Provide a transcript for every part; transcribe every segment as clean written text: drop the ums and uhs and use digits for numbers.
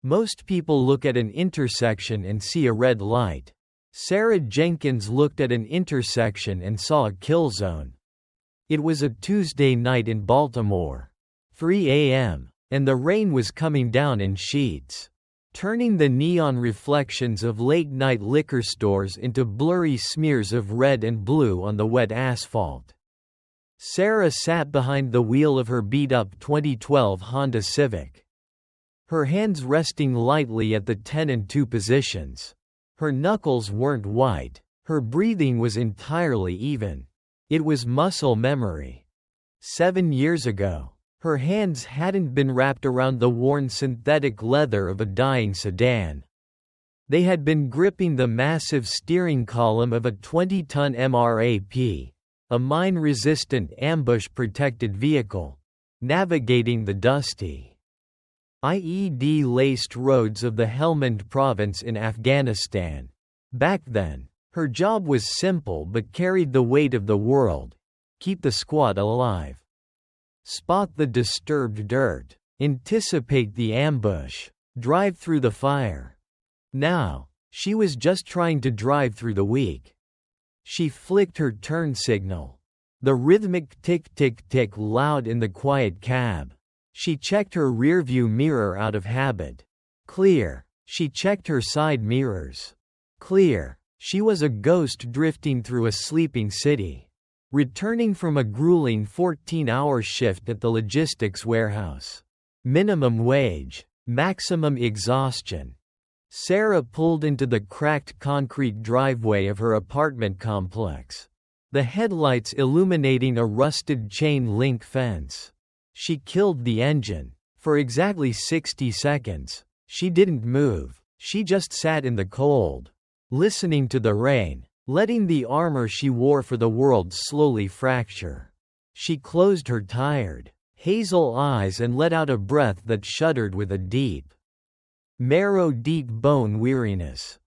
Most people look at an intersection and see a red light. Sarah Jenkins looked at an intersection and saw a kill zone. It was a Tuesday night in Baltimore. 3 a.m. And the rain was coming down in sheets, turning the neon reflections of late-night liquor stores into blurry smears of red and blue on the wet asphalt. Sarah sat behind the wheel of her beat-up 2012 Honda Civic, her hands resting lightly at the 10 and 2 positions. Her knuckles weren't white, her breathing was entirely even. It was muscle memory. 7 years ago, her hands hadn't been wrapped around the worn synthetic leather of a dying sedan. They had been gripping the massive steering column of a 20-ton MRAP, a mine-resistant ambush-protected vehicle, navigating the dusty, IED-laced roads of the Helmand province in Afghanistan. Back then, her job was simple but carried the weight of the world: keep the squad alive, spot the disturbed dirt, anticipate the ambush, drive through the fire. Now, she was just trying to drive through the week. She flicked her turn signal, the rhythmic tick-tick-tick loud in the quiet cab. She checked her rearview mirror out of habit. Clear. She checked her side mirrors. Clear. She was a ghost drifting through a sleeping city, returning from a grueling 14-hour shift at the logistics warehouse. Minimum wage. Maximum exhaustion. Sarah pulled into the cracked concrete driveway of her apartment complex, the headlights illuminating a rusted chain-link fence. She killed the engine. For exactly 60 seconds, she didn't move. She just sat in the cold, listening to the rain, letting the armor she wore for the world slowly fracture. She closed her tired, hazel eyes and let out a breath that shuddered with a deep, marrow-deep bone weariness.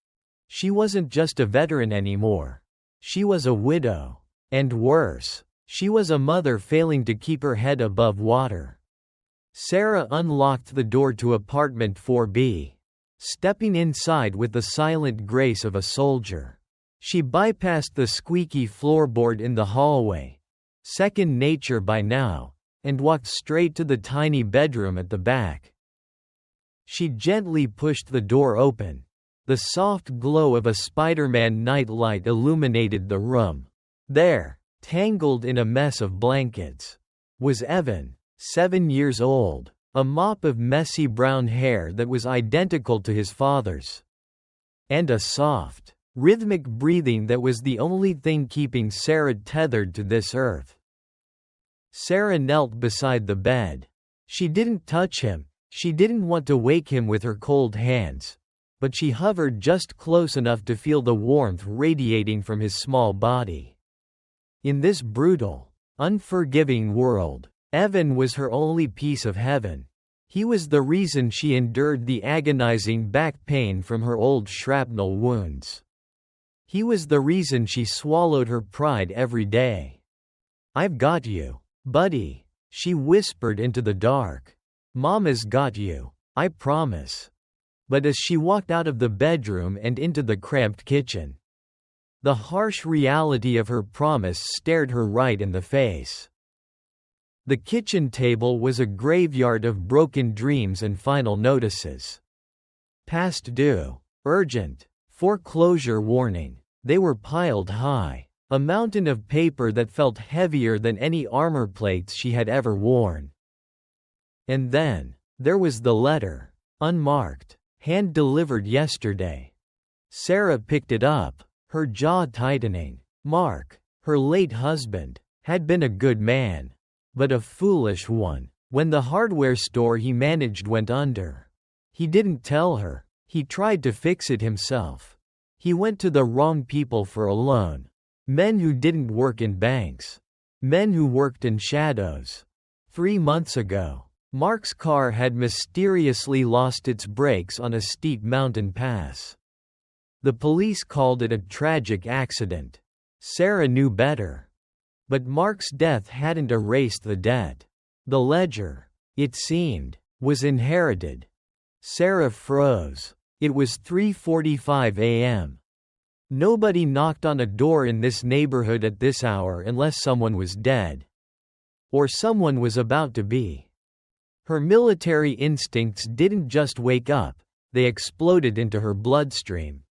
She wasn't just a veteran anymore. She was a widow. And worse, she was a mother failing to keep her head above water. Sarah unlocked the door to apartment 4B, stepping inside with the silent grace of a soldier. She bypassed the squeaky floorboard in the hallway, second nature by now, and walked straight to the tiny bedroom at the back. She gently pushed the door open. The soft glow of a Spider-Man nightlight illuminated the room. There, tangled in a mess of blankets, was Evan, 7 years old, a mop of messy brown hair that was identical to his father's, and a soft, rhythmic breathing that was the only thing keeping Sarah tethered to this earth. Sarah knelt beside the bed. She didn't touch him. She didn't want to wake him with her cold hands, but she hovered just close enough to feel the warmth radiating from his small body. In this brutal, unforgiving world, Evan was her only piece of heaven. He was the reason she endured the agonizing back pain from her old shrapnel wounds. He was the reason she swallowed her pride every day. "I've got you, buddy," she whispered into the dark. "Mama's got you, I promise." But as she walked out of the bedroom and into the cramped kitchen, the harsh reality of her promise stared her right in the face. The kitchen table was a graveyard of broken dreams and final notices. Past due, urgent, foreclosure warning. They were piled high, a mountain of paper that felt heavier than any armor plates she had ever worn. And then, there was the letter, unmarked, hand-delivered yesterday. Sarah picked it up, her jaw tightening. Mark, her late husband, had been a good man, but a foolish one. When the hardware store he managed went under, he didn't tell her. He tried to fix it himself. He went to the wrong people for a loan. Men who didn't work in banks. Men who worked in shadows. 3 months ago, Mark's car had mysteriously lost its brakes on a steep mountain pass. The police called it a tragic accident. Sarah knew better. But Mark's death hadn't erased the debt. The ledger, it seemed, was inherited. Sarah froze. It was 3:45 a.m. Nobody knocked on a door in this neighborhood at this hour unless someone was dead. Or someone was about to be. Her military instincts didn't just wake up, they exploded into her bloodstream.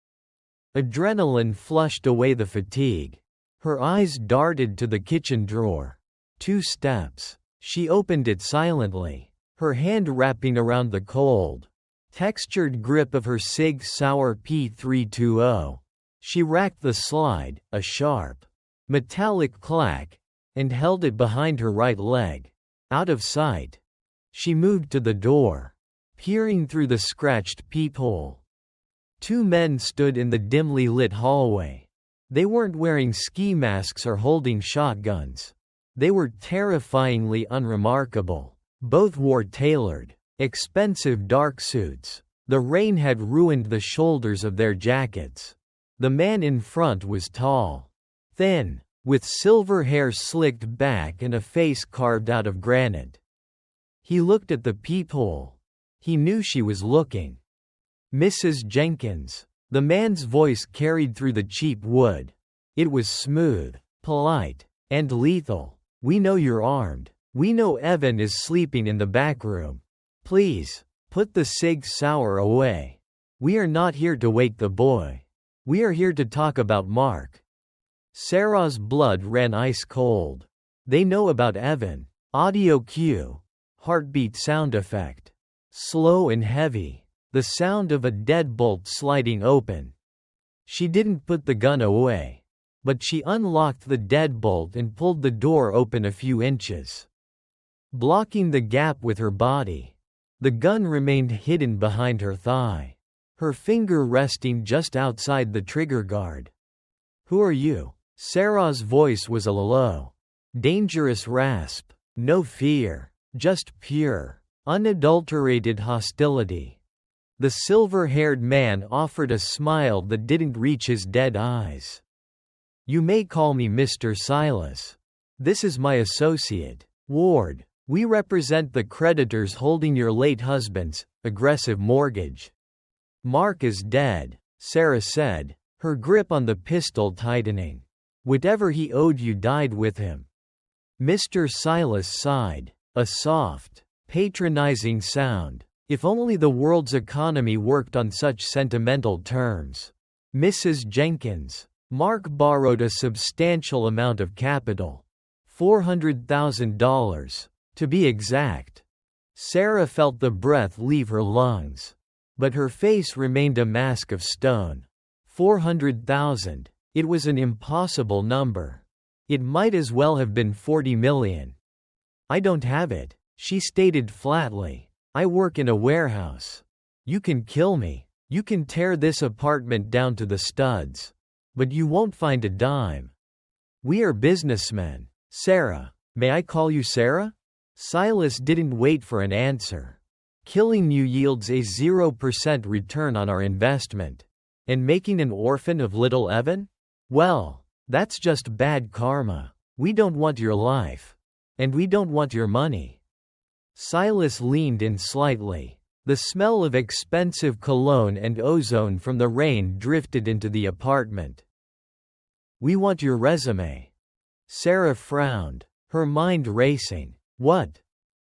Adrenaline flushed away the fatigue. Her eyes darted to the kitchen drawer. 2 steps. She opened it silently, her hand wrapping around the cold, textured grip of her Sig Sauer P320. She racked the slide, a sharp, metallic clack, and held it behind her right leg. Out of sight. She moved to the door, peering through the scratched peephole. 2 men stood in the dimly lit hallway. They weren't wearing ski masks or holding shotguns. They were terrifyingly unremarkable. Both wore tailored, expensive dark suits. The rain had ruined the shoulders of their jackets. The man in front was tall, thin, with silver hair slicked back and a face carved out of granite. He looked at the peephole. He knew she was looking. "Mrs. Jenkins." The man's voice carried through the cheap wood. It was smooth, polite, and lethal. "We know you're armed. We know Evan is sleeping in the back room. Please, put the Sig Sauer away. We are not here to wake the boy. We are here to talk about Mark." Sarah's blood ran ice cold. They know about Evan. Audio cue. Heartbeat sound effect. Slow and heavy. The sound of a deadbolt sliding open. She didn't put the gun away. But she unlocked the deadbolt and pulled the door open a few inches, blocking the gap with her body. The gun remained hidden behind her thigh, her finger resting just outside the trigger guard. "Who are you?" Sarah's voice was a low, dangerous rasp. No fear, just pure, unadulterated hostility. The silver-haired man offered a smile that didn't reach his dead eyes. "You may call me Mr. Silas. This is my associate, Ward. We represent the creditors holding your late husband's aggressive mortgage." "Mark is dead," Sarah said, her grip on the pistol tightening. "Whatever he owed you died with him." Mr. Silas sighed, a soft, patronizing sound. If only the world's economy worked on such sentimental terms. "Mrs. Jenkins." Mark borrowed a substantial amount of capital. $400,000, to be exact. Sarah felt the breath leave her lungs. But her face remained a mask of stone. 400,000. It was an impossible number. It might as well have been 40 million. "I don't have it," she stated flatly. "I work in a warehouse. You can kill me. You can tear this apartment down to the studs. But you won't find a dime. We are businessmen." "Sarah. May I call you Sarah?" Silas didn't wait for an answer. "Killing you yields a 0% return on our investment. And making an orphan of little Evan? Well, that's just bad karma. We don't want your life. And we don't want your money." Silas leaned in slightly. The smell of expensive cologne and ozone from the rain drifted into the apartment. "We want your resume." Sarah frowned, her mind racing. "What?"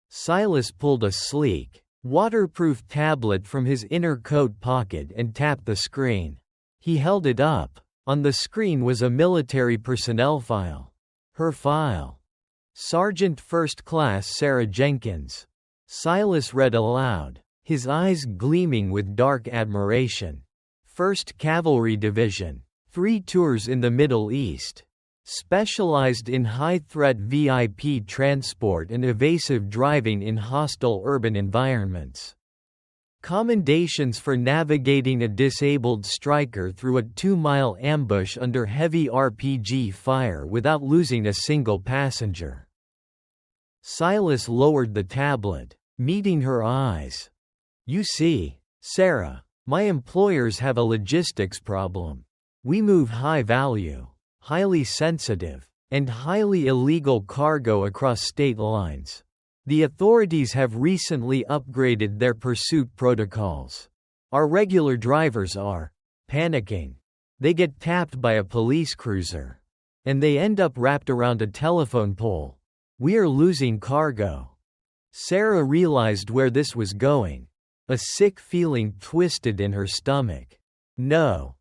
Silas pulled a sleek, waterproof tablet from his inner coat pocket and tapped the screen. He held it up. On the screen was a military personnel file. Her file. "Sergeant First Class Sarah Jenkins." Silas read aloud, his eyes gleaming with dark admiration. "1st Cavalry Division. 3 tours in the Middle East. Specialized in high-threat VIP transport and evasive driving in hostile urban environments. Commendations for navigating a disabled striker through a 2-mile ambush under heavy RPG fire without losing a single passenger." Silas lowered the tablet, meeting her eyes. "You see, Sarah, my employers have a logistics problem. We move high-value, highly sensitive, and highly illegal cargo across state lines. The authorities have recently upgraded their pursuit protocols. Our regular drivers are panicking. They get tapped by a police cruiser. And they end up wrapped around a telephone pole. We are losing cargo." Sarah realized where this was going. A sick feeling twisted in her stomach. "No.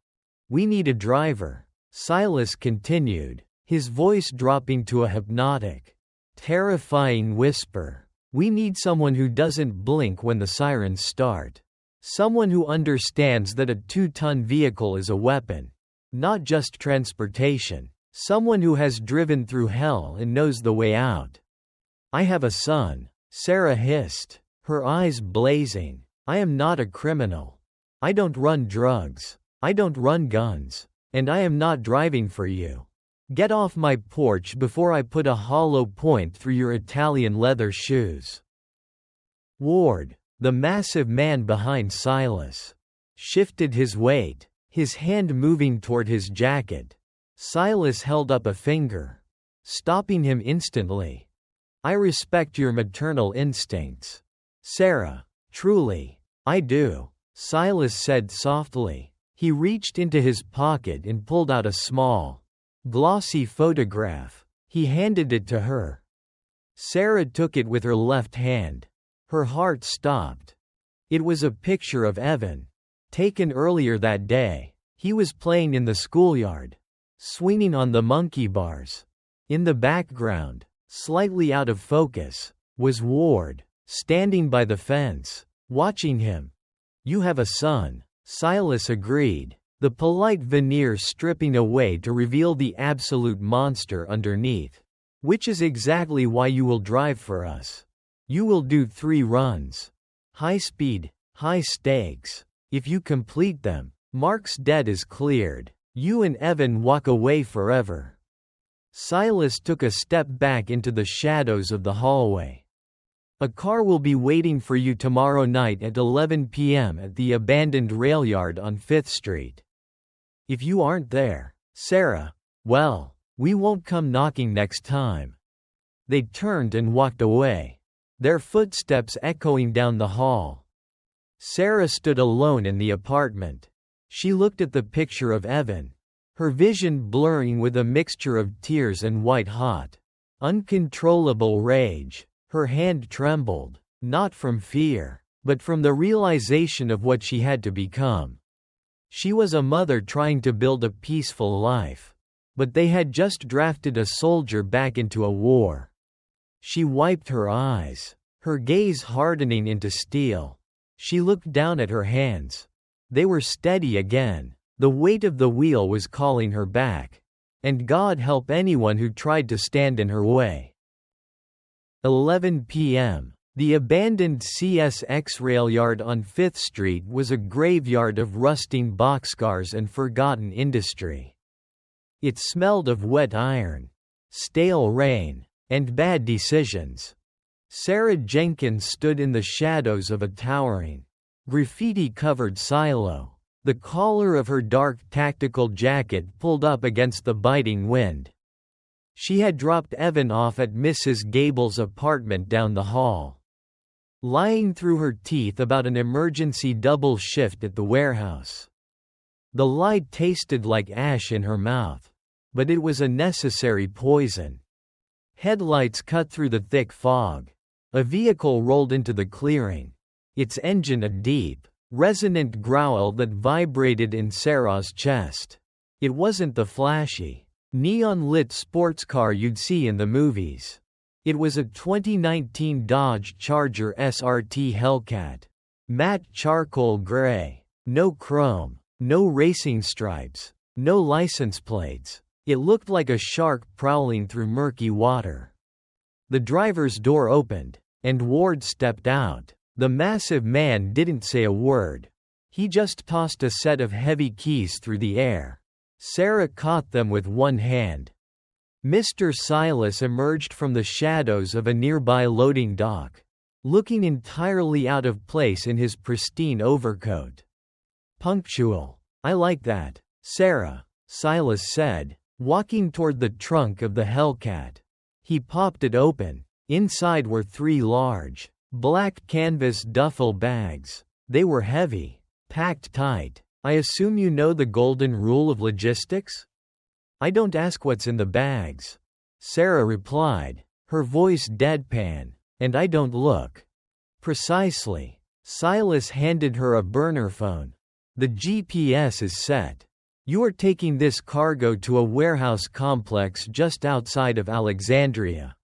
We need a driver," Silas continued, his voice dropping to a hypnotic, terrifying whisper. "We need someone who doesn't blink when the sirens start. Someone who understands that a 2-ton vehicle is a weapon, not just transportation. Someone who has driven through hell and knows the way out." "I have a son," Sarah hissed, her eyes blazing. "I am not a criminal. I don't run drugs. I don't run guns. And I am not driving for you. Get off my porch before I put a hollow point through your Italian leather shoes." Ward, the massive man behind Silas, shifted his weight, his hand moving toward his jacket. Silas held up a finger, stopping him instantly. "I respect your maternal instincts, Sarah. Truly, I do," Silas said softly. He reached into his pocket and pulled out a small, glossy photograph. He handed it to her. Sarah took it with her left hand. Her heart stopped. It was a picture of Evan, taken earlier that day. He was playing in the schoolyard, swinging on the monkey bars. In the background, slightly out of focus, was Ward, standing by the fence, watching him. "You have a son," Silas agreed, the polite veneer stripping away to reveal the absolute monster underneath. "Which is exactly why you will drive for us. You will do 3 runs. High speed, high stakes. If you complete them, Mark's debt is cleared. You and Evan walk away forever." Silas took a step back into the shadows of the hallway. "A car will be waiting for you tomorrow night at 11 p.m. at the abandoned railyard on 5th Street. If you aren't there, Sarah, well, we won't come knocking next time." They turned and walked away, their footsteps echoing down the hall. Sarah stood alone in the apartment. She looked at the picture of Evan, her vision blurring with a mixture of tears and white-hot, uncontrollable rage. Her hand trembled, not from fear, but from the realization of what she had to become. She was a mother trying to build a peaceful life. But they had just drafted a soldier back into a war. She wiped her eyes, her gaze hardening into steel. She looked down at her hands. They were steady again. The weight of the wheel was calling her back. And God help anyone who tried to stand in her way. 11 p.m. The abandoned CSX rail yard on 5th Street was a graveyard of rusting boxcars and forgotten industry. It smelled of wet iron, stale rain, and bad decisions. Sarah Jenkins stood in the shadows of a towering, graffiti-covered silo, the collar of her dark tactical jacket pulled up against the biting wind. She had dropped Evan off at Mrs. Gable's apartment down the hall, lying through her teeth about an emergency double shift at the warehouse. The light tasted like ash in her mouth, but it was a necessary poison. Headlights cut through the thick fog. A vehicle rolled into the clearing, its engine a deep, resonant growl that vibrated in Sarah's chest. It wasn't the flashy, neon-lit sports car you'd see in the movies. It was a 2019 Dodge Charger SRT Hellcat. Matte charcoal gray. No chrome. No racing stripes. No license plates. It looked like a shark prowling through murky water. The driver's door opened, and Ward stepped out. The massive man didn't say a word. He just tossed a set of heavy keys through the air. Sarah caught them with one hand. Mr. Silas emerged from the shadows of a nearby loading dock, looking entirely out of place in his pristine overcoat. "Punctual. I like that, Sarah," Silas said, walking toward the trunk of the Hellcat. He popped it open. Inside were 3 large, black canvas duffel bags. They were heavy, packed tight. I assume you know the golden rule of logistics? I don't ask what's in the bags, Sarah replied, her voice deadpan, and I don't look. Precisely. Silas handed her a burner phone. The GPS is set. You are taking this cargo to a warehouse complex just outside of Alexandria,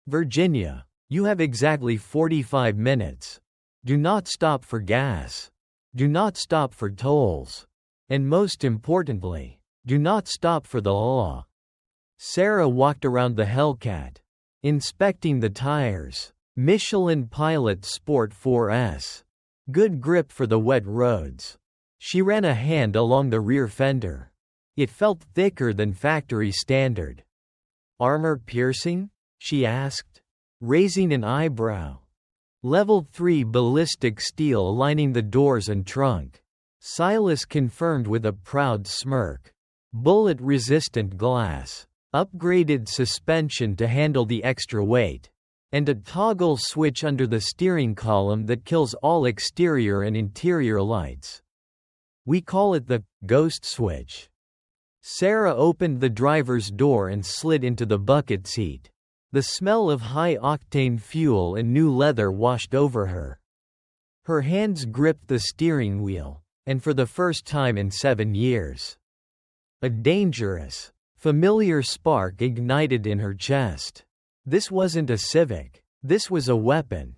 Virginia. You have exactly 45 minutes. Do not stop for gas. Do not stop for tolls. And most importantly, do not stop for the law. Sarah walked around the Hellcat, inspecting the tires. Michelin Pilot Sport 4S. Good grip for the wet roads. She ran a hand along the rear fender. It felt thicker than factory standard. Armor piercing? She asked, raising an eyebrow. Level 3 ballistic steel lining the doors and trunk. Silas confirmed with a proud smirk. Bullet-resistant glass. Upgraded suspension to handle the extra weight. And a toggle switch under the steering column that kills all exterior and interior lights. We call it the ghost switch. Sarah opened the driver's door and slid into the bucket seat. The smell of high-octane fuel and new leather washed over her. Her hands gripped the steering wheel, and for the first time in 7 years, a dangerous, familiar spark ignited in her chest. This wasn't a Civic. This was a weapon.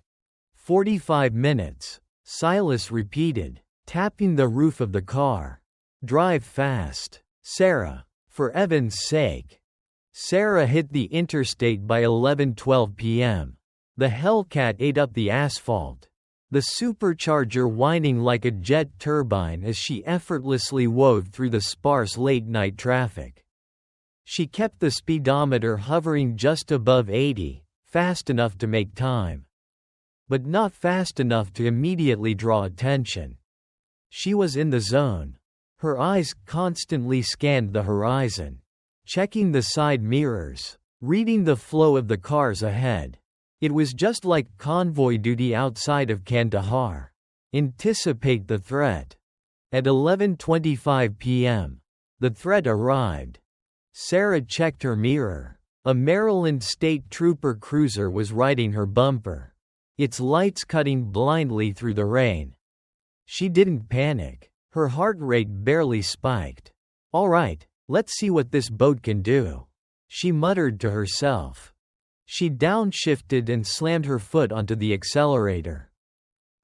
45 minutes, Silas repeated, tapping the roof of the car. Drive fast, Sarah, for Evan's sake. Sarah hit the interstate by 11:12 p.m. The Hellcat ate up the asphalt, the supercharger whining like a jet turbine as she effortlessly wove through the sparse late-night traffic. She kept the speedometer hovering just above 80, fast enough to make time, but not fast enough to immediately draw attention. She was in the zone. Her eyes constantly scanned the horizon, checking the side mirrors, reading the flow of the cars ahead. It was just like convoy duty outside of Kandahar. Anticipate the threat. At 11:25 p.m., the threat arrived. Sarah checked her mirror. A Maryland State Trooper cruiser was riding her bumper, its lights cutting blindly through the rain. She didn't panic. Her heart rate barely spiked. All right, let's see what this boat can do, she muttered to herself. She downshifted and slammed her foot onto the accelerator.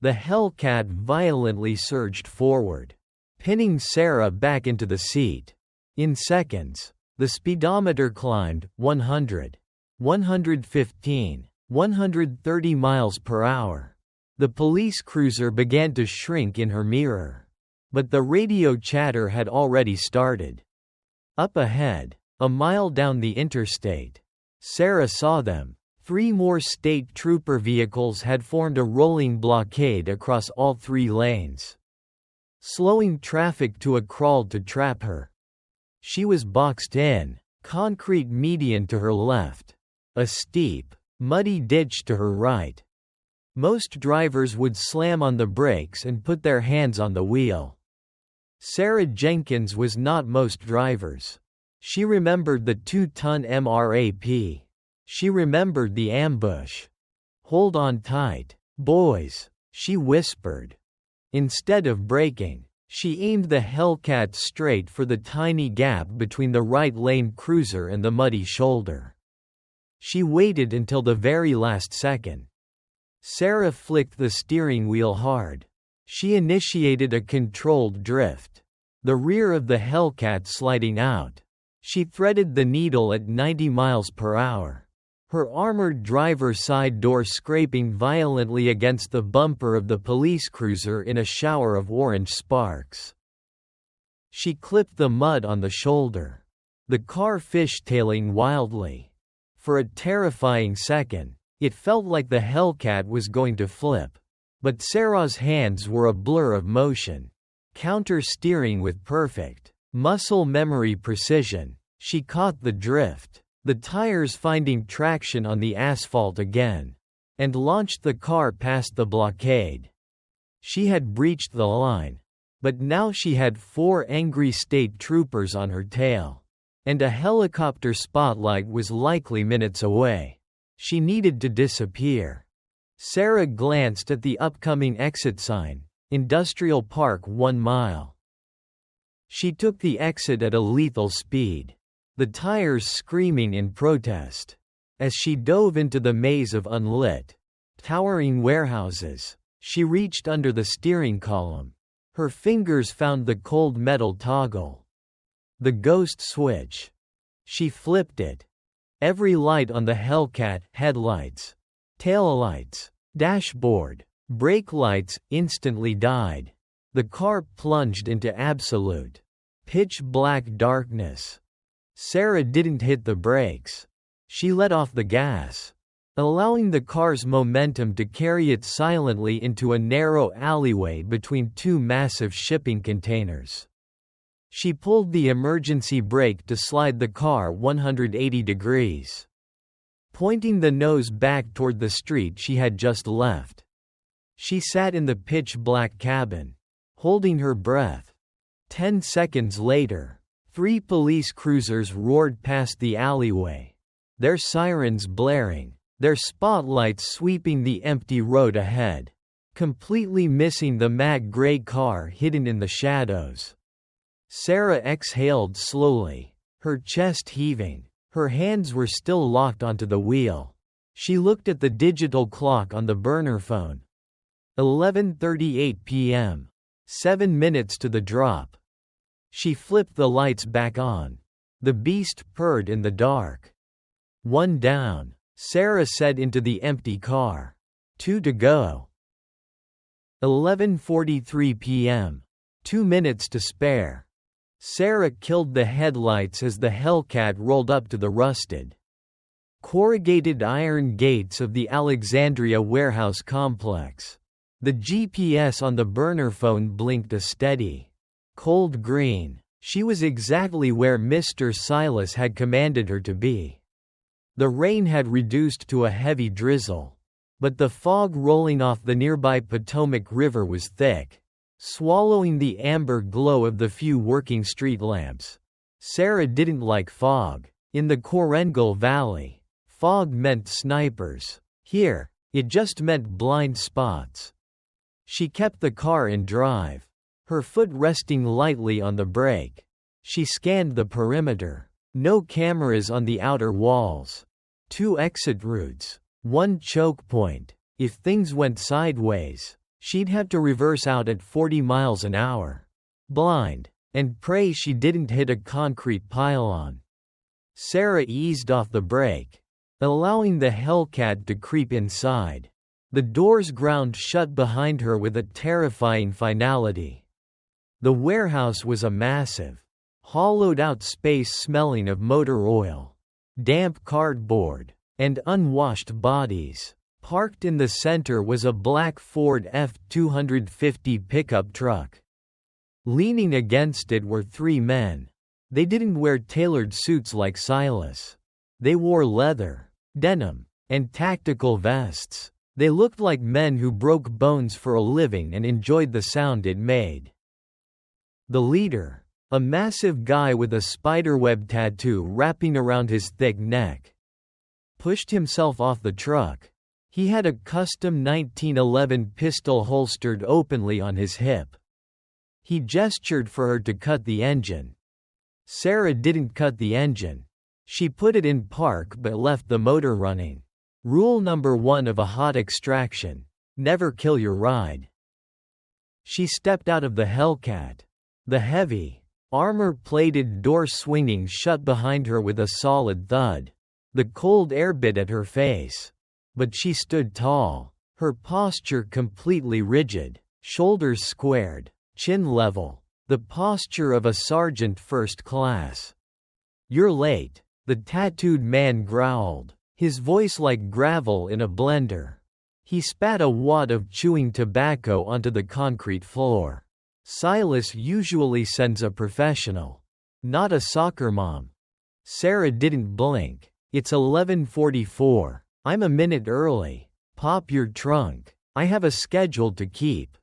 The Hellcat violently surged forward, pinning Sarah back into the seat. In seconds, the speedometer climbed 100, 115, 130 miles per hour. The police cruiser began to shrink in her mirror, but the radio chatter had already started. Up ahead, a mile down the interstate, Sarah saw them. 3 more state trooper vehicles had formed a rolling blockade across all 3 lanes, slowing traffic to a crawl to trap her. She was boxed in, concrete median to her left, a steep, muddy ditch to her right. Most drivers would slam on the brakes and put their hands on the wheel. Sarah Jenkins was not most drivers. She remembered the 2-ton MRAP. She remembered the ambush. Hold on tight, boys, she whispered. Instead of braking, she aimed the Hellcat straight for the tiny gap between the right lane cruiser and the muddy shoulder. She waited until the very last second. Sarah flicked the steering wheel hard. She initiated a controlled drift, the rear of the Hellcat sliding out. She threaded the needle at 90 miles per hour, her armored driver's side door scraping violently against the bumper of the police cruiser in a shower of orange sparks. She clipped the mud on the shoulder, the car fishtailing wildly. For a terrifying second, it felt like the Hellcat was going to flip. But Sarah's hands were a blur of motion, counter-steering with perfect muscle memory precision. She caught the drift, the tires finding traction on the asphalt again, and launched the car past the blockade. She had breached the line, but now she had 4 angry state troopers on her tail, and a helicopter spotlight was likely minutes away. She needed to disappear. Sarah glanced at the upcoming exit sign, Industrial Park 1 mile. She took the exit at a lethal speed, the tires screaming in protest. As she dove into the maze of unlit, towering warehouses, she reached under the steering column. Her fingers found the cold metal toggle. The ghost switch. She flipped it. Every light on the Hellcat, headlights, taillights, dashboard, brake lights, instantly died. The car plunged into absolute, pitch-black darkness. Sarah didn't hit the brakes. She let off the gas, allowing the car's momentum to carry it silently into a narrow alleyway between 2 massive shipping containers. She pulled the emergency brake to slide the car 180 degrees, pointing the nose back toward the street she had just left. She sat in the pitch-black cabin, holding her breath. 10 seconds later, 3 police cruisers roared past the alleyway, their sirens blaring, their spotlights sweeping the empty road ahead, completely missing the matte gray car hidden in the shadows. Sarah exhaled slowly, her chest heaving. Her hands were still locked onto the wheel. She looked at the digital clock on the burner phone. 11:38 p.m. 7 minutes to the drop. She flipped the lights back on. The beast purred in the dark. 1 down, Sarah said into the empty car. 2 to go. 11:43 p.m. 2 minutes to spare. Sarah killed the headlights as the Hellcat rolled up to the rusted, corrugated iron gates of the Alexandria warehouse complex. The GPS on the burner phone blinked a steady, cold green. She was exactly where Mr. Silas had commanded her to be. The rain had reduced to a heavy drizzle, but the fog rolling off the nearby Potomac River was thick, swallowing the amber glow of the few working street lamps. Sarah didn't like fog. In the Korengal Valley, fog meant snipers. Here, it just meant blind spots. She kept the car in drive, her foot resting lightly on the brake. She scanned the perimeter. No cameras on the outer walls. 2 exit routes. 1 choke point. If things went sideways, she'd have to reverse out at 40 miles an hour. Blind, and pray she didn't hit a concrete pylon. Sarah eased off the brake, allowing the Hellcat to creep inside. The doors ground shut behind her with a terrifying finality. The warehouse was a massive, hollowed-out space smelling of motor oil, damp cardboard, and unwashed bodies. Parked in the center was a black Ford F-250 pickup truck. Leaning against it were 3 men. They didn't wear tailored suits like Silas. They wore leather, denim, and tactical vests. They looked like men who broke bones for a living and enjoyed the sound it made. The leader, a massive guy with a spiderweb tattoo wrapping around his thick neck, pushed himself off the truck. He had a custom 1911 pistol holstered openly on his hip. He gestured for her to cut the engine. Sarah didn't cut the engine. She put it in park but left the motor running. Rule number 1 of a hot extraction: never kill your ride. She stepped out of the Hellcat. The heavy, armor-plated door swinging shut behind her with a solid thud. The cold air bit at her face. But she stood tall, her posture completely rigid, shoulders squared, chin level, the posture of a sergeant first class. "You're late," the tattooed man growled, his voice like gravel in a blender. He spat a wad of chewing tobacco onto the concrete floor. "Silas usually sends a professional, not a soccer mom." Sarah didn't blink. It's 11:44. I'm a minute early. Pop your trunk. I have a schedule to keep.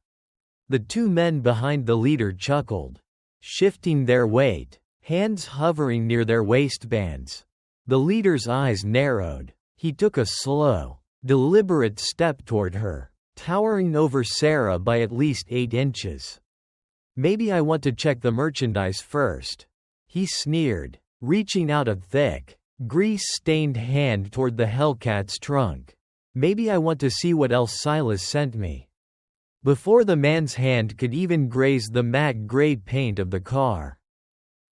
The two men behind the leader chuckled, shifting their weight, hands hovering near their waistbands. The leader's eyes narrowed. He took a slow, deliberate step toward her, towering over Sarah by at least 8 inches. Maybe I want to check the merchandise first, he sneered, reaching out a thick, grease-stained hand toward the Hellcat's trunk. Maybe I want to see what else Silas sent me. Before the man's hand could even graze the matte gray paint of the car,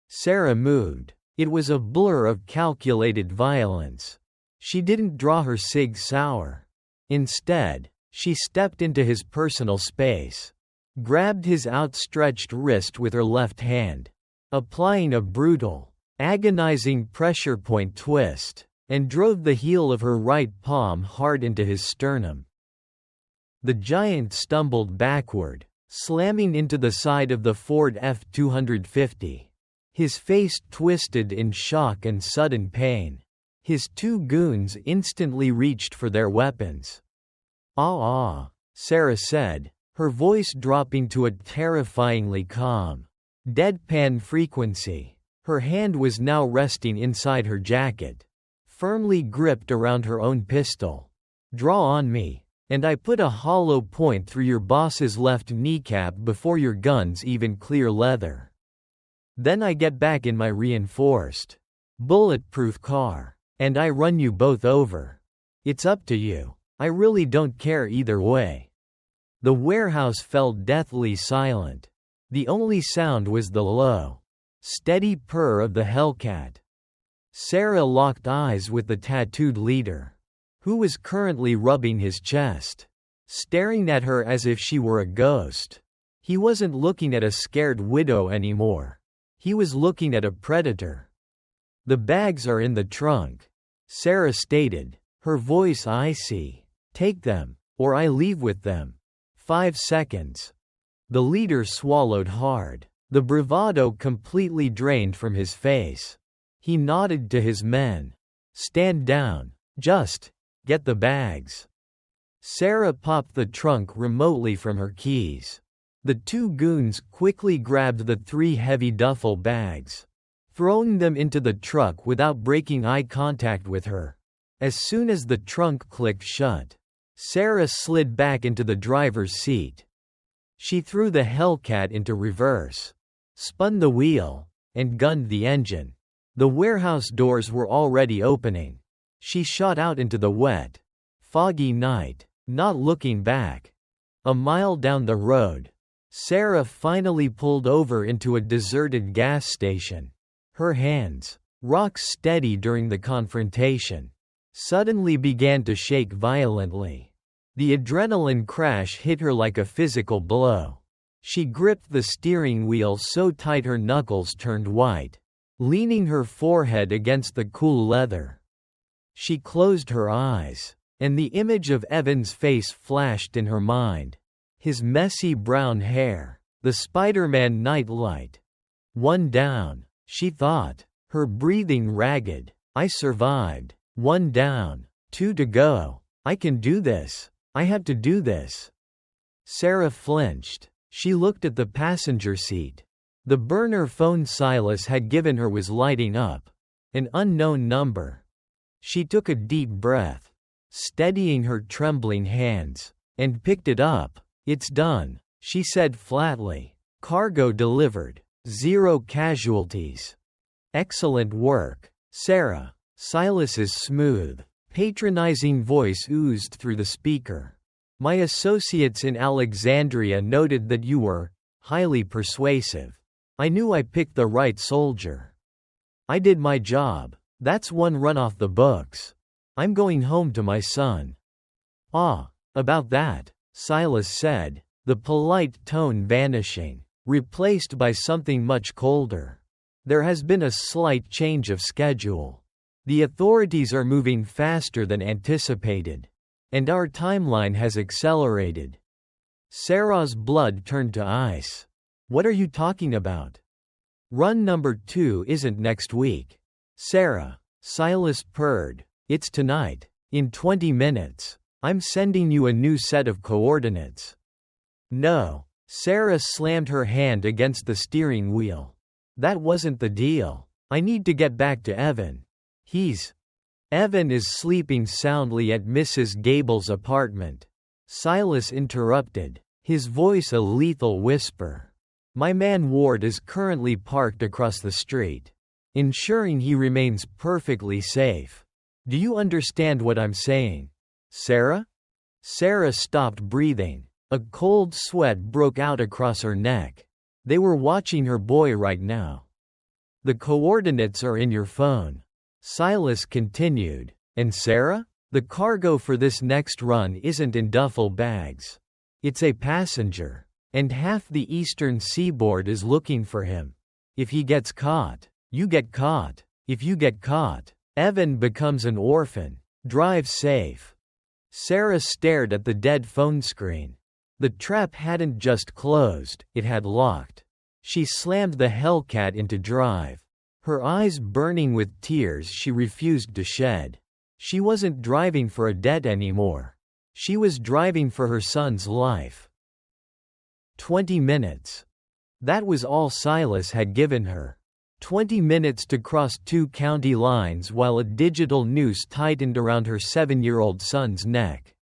Sarah moved. It was a blur of calculated violence. She didn't draw her Sig Sauer. Instead, she stepped into his personal space, grabbed his outstretched wrist with her left hand, applying a brutal, agonizing pressure point twist, and drove the heel of her right palm hard into his sternum. The giant stumbled backward, slamming into the side of the Ford F-250. His face twisted in shock and sudden pain. His two goons instantly reached for their weapons. "Ah," Sarah said, her voice dropping to a terrifyingly calm, deadpan frequency. Her hand was now resting inside her jacket, firmly gripped around her own pistol. "Draw on me, and I put a hollow point through your boss's left kneecap before your guns even clear leather. Then I get back in my reinforced, bulletproof car, and I run you both over. It's up to you. I really don't care either way." The warehouse fell deathly silent. The only sound was the low, steady purr of the Hellcat. Sarah locked eyes with the tattooed leader, who was currently rubbing his chest, staring at her as if she were a ghost. He wasn't looking at a scared widow anymore. He was looking at a predator. "The bags are in the trunk," Sarah stated, her voice icy. "Take them, or I leave with them." 5 seconds. The leader swallowed hard, the bravado completely drained from his face. He nodded to his men. "Stand down. Just get the bags." Sarah popped the trunk remotely from her keys. The two goons quickly grabbed the 3 heavy duffel bags, throwing them into the truck without breaking eye contact with her. As soon as the trunk clicked shut, Sarah slid back into the driver's seat. She threw the Hellcat into reverse, spun the wheel, and gunned the engine. The warehouse doors were already opening. She shot out into the wet, foggy night, not looking back. A mile down the road, Sarah finally pulled over into a deserted gas station. Her hands, rock steady during the confrontation, suddenly began to shake violently. The adrenaline crash hit her like a physical blow. She gripped the steering wheel so tight her knuckles turned white, leaning her forehead against the cool leather. She closed her eyes, and the image of Evan's face flashed in her mind. His messy brown hair, the Spider-Man nightlight. "One down," she thought, her breathing ragged. "I survived. 1 down. 2 to go. I can do this. I have to do this." Sarah flinched. She looked at the passenger seat. The burner phone Silas had given her was lighting up. An unknown number. She took a deep breath, steadying her trembling hands, and picked it up. "It's done," she said flatly. "Cargo delivered. 0 casualties." "Excellent work, Sarah." Silas's smooth, patronizing voice oozed through the speaker. "My associates in Alexandria noted that you were highly persuasive. I knew I picked the right soldier. I did my job. That's one run off the books. I'm going home to my son." "Ah, about that," Silas said, the polite tone vanishing, replaced by something much colder. "There has been a slight change of schedule. The authorities are moving faster than anticipated, and our timeline has accelerated." Sarah's blood turned to ice. "What are you talking about? Run number 2 isn't next week." "Sarah, Silas purred. It's tonight. In 20 minutes. I'm sending you a new set of coordinates. No. Sarah slammed her hand against the steering wheel. That wasn't the deal. I need to get back to Evan. Evan is sleeping soundly at Mrs. Gable's apartment. Silas interrupted, his voice a lethal whisper. My man Ward is currently parked across the street, ensuring he remains perfectly safe. Do you understand what I'm saying, Sarah? Sarah stopped breathing. A cold sweat broke out across her neck. They were watching her boy right now. The coordinates are in your phone. Silas continued. And Sarah? The cargo for this next run isn't in duffel bags. It's a passenger. And half the eastern seaboard is looking for him. If he gets caught, you get caught. If you get caught, Evan becomes an orphan. Drive safe. Sarah stared at the dead phone screen. The trap hadn't just closed, it had locked. She slammed the Hellcat into drive. Her eyes burning with tears she refused to shed. She wasn't driving for a debt anymore. She was driving for her son's life. 20 minutes. That was all Silas had given her. 20 minutes to cross 2 county lines while a digital noose tightened around her 7-year-old son's neck.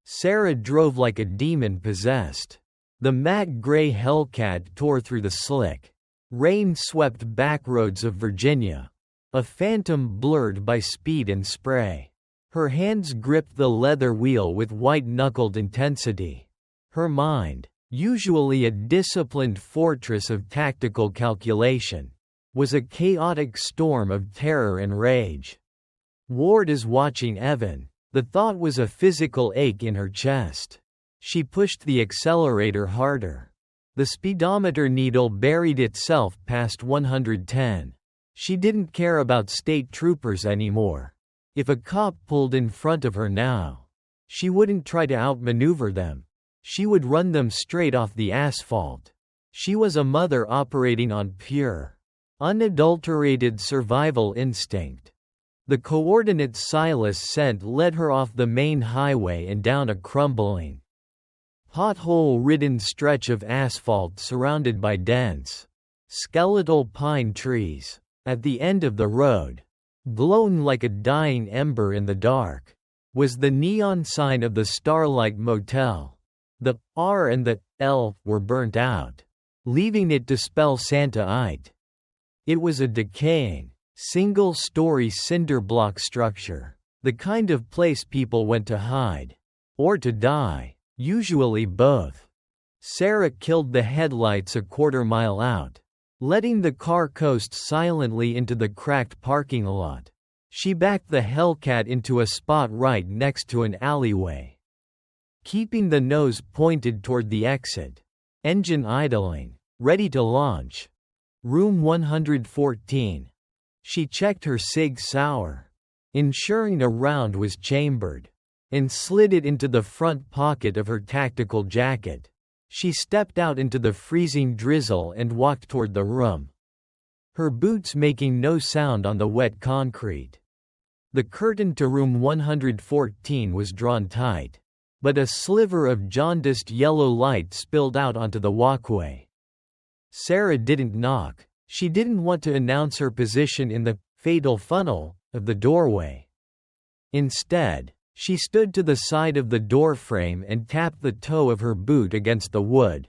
Sarah drove like a demon possessed. The matte gray Hellcat tore through the slick, rain-swept backroads of Virginia, a phantom blurred by speed and spray. Her hands gripped the leather wheel with white-knuckled intensity. Her mind, usually a disciplined fortress of tactical calculation, was a chaotic storm of terror and rage. Ward is watching Evan. The thought was a physical ache in her chest. She pushed the accelerator harder. The speedometer needle buried itself past 110. She didn't care about state troopers anymore. If a cop pulled in front of her now, she wouldn't try to outmaneuver them. She would run them straight off the asphalt. She was a mother operating on pure, unadulterated survival instinct. The coordinates Silas sent led her off the main highway and down a crumbling, pothole-ridden stretch of asphalt surrounded by dense, skeletal pine trees. At the end of the road, glowing like a dying ember in the dark, was the neon sign of the Starlight Motel. The R and the L were burnt out, leaving it to spell Santa-ite. It was a decaying, single-story cinder block structure, the kind of place people went to hide. Or to die, usually both. Sarah killed the headlights a quarter-mile out, letting the car coast silently into the cracked parking lot. She backed the Hellcat into a spot right next to an alleyway, keeping the nose pointed toward the exit. Engine idling, ready to launch. Room 114. She checked her Sig Sauer, ensuring a round was chambered, and slid it into the front pocket of her tactical jacket. She stepped out into the freezing drizzle and walked toward the room, her boots making no sound on the wet concrete. The curtain to room 114 was drawn tight, but a sliver of jaundiced yellow light spilled out onto the walkway. Sarah didn't knock. She didn't want to announce her position in the fatal funnel of the doorway. Instead, she stood to the side of the doorframe and tapped the toe of her boot against the wood.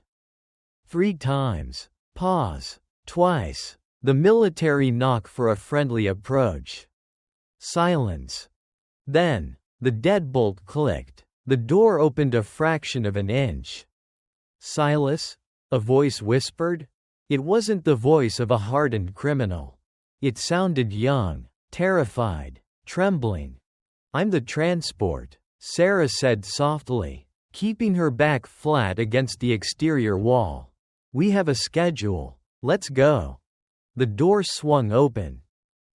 3 times. Pause. Twice. The military knock for a friendly approach. Silence. Then, the deadbolt clicked. The door opened a fraction of an inch. Silas? A voice whispered. It wasn't the voice of a hardened criminal. It sounded young, terrified, trembling. I'm the transport, Sarah said softly, keeping her back flat against the exterior wall. We have a schedule. Let's go. The door swung open.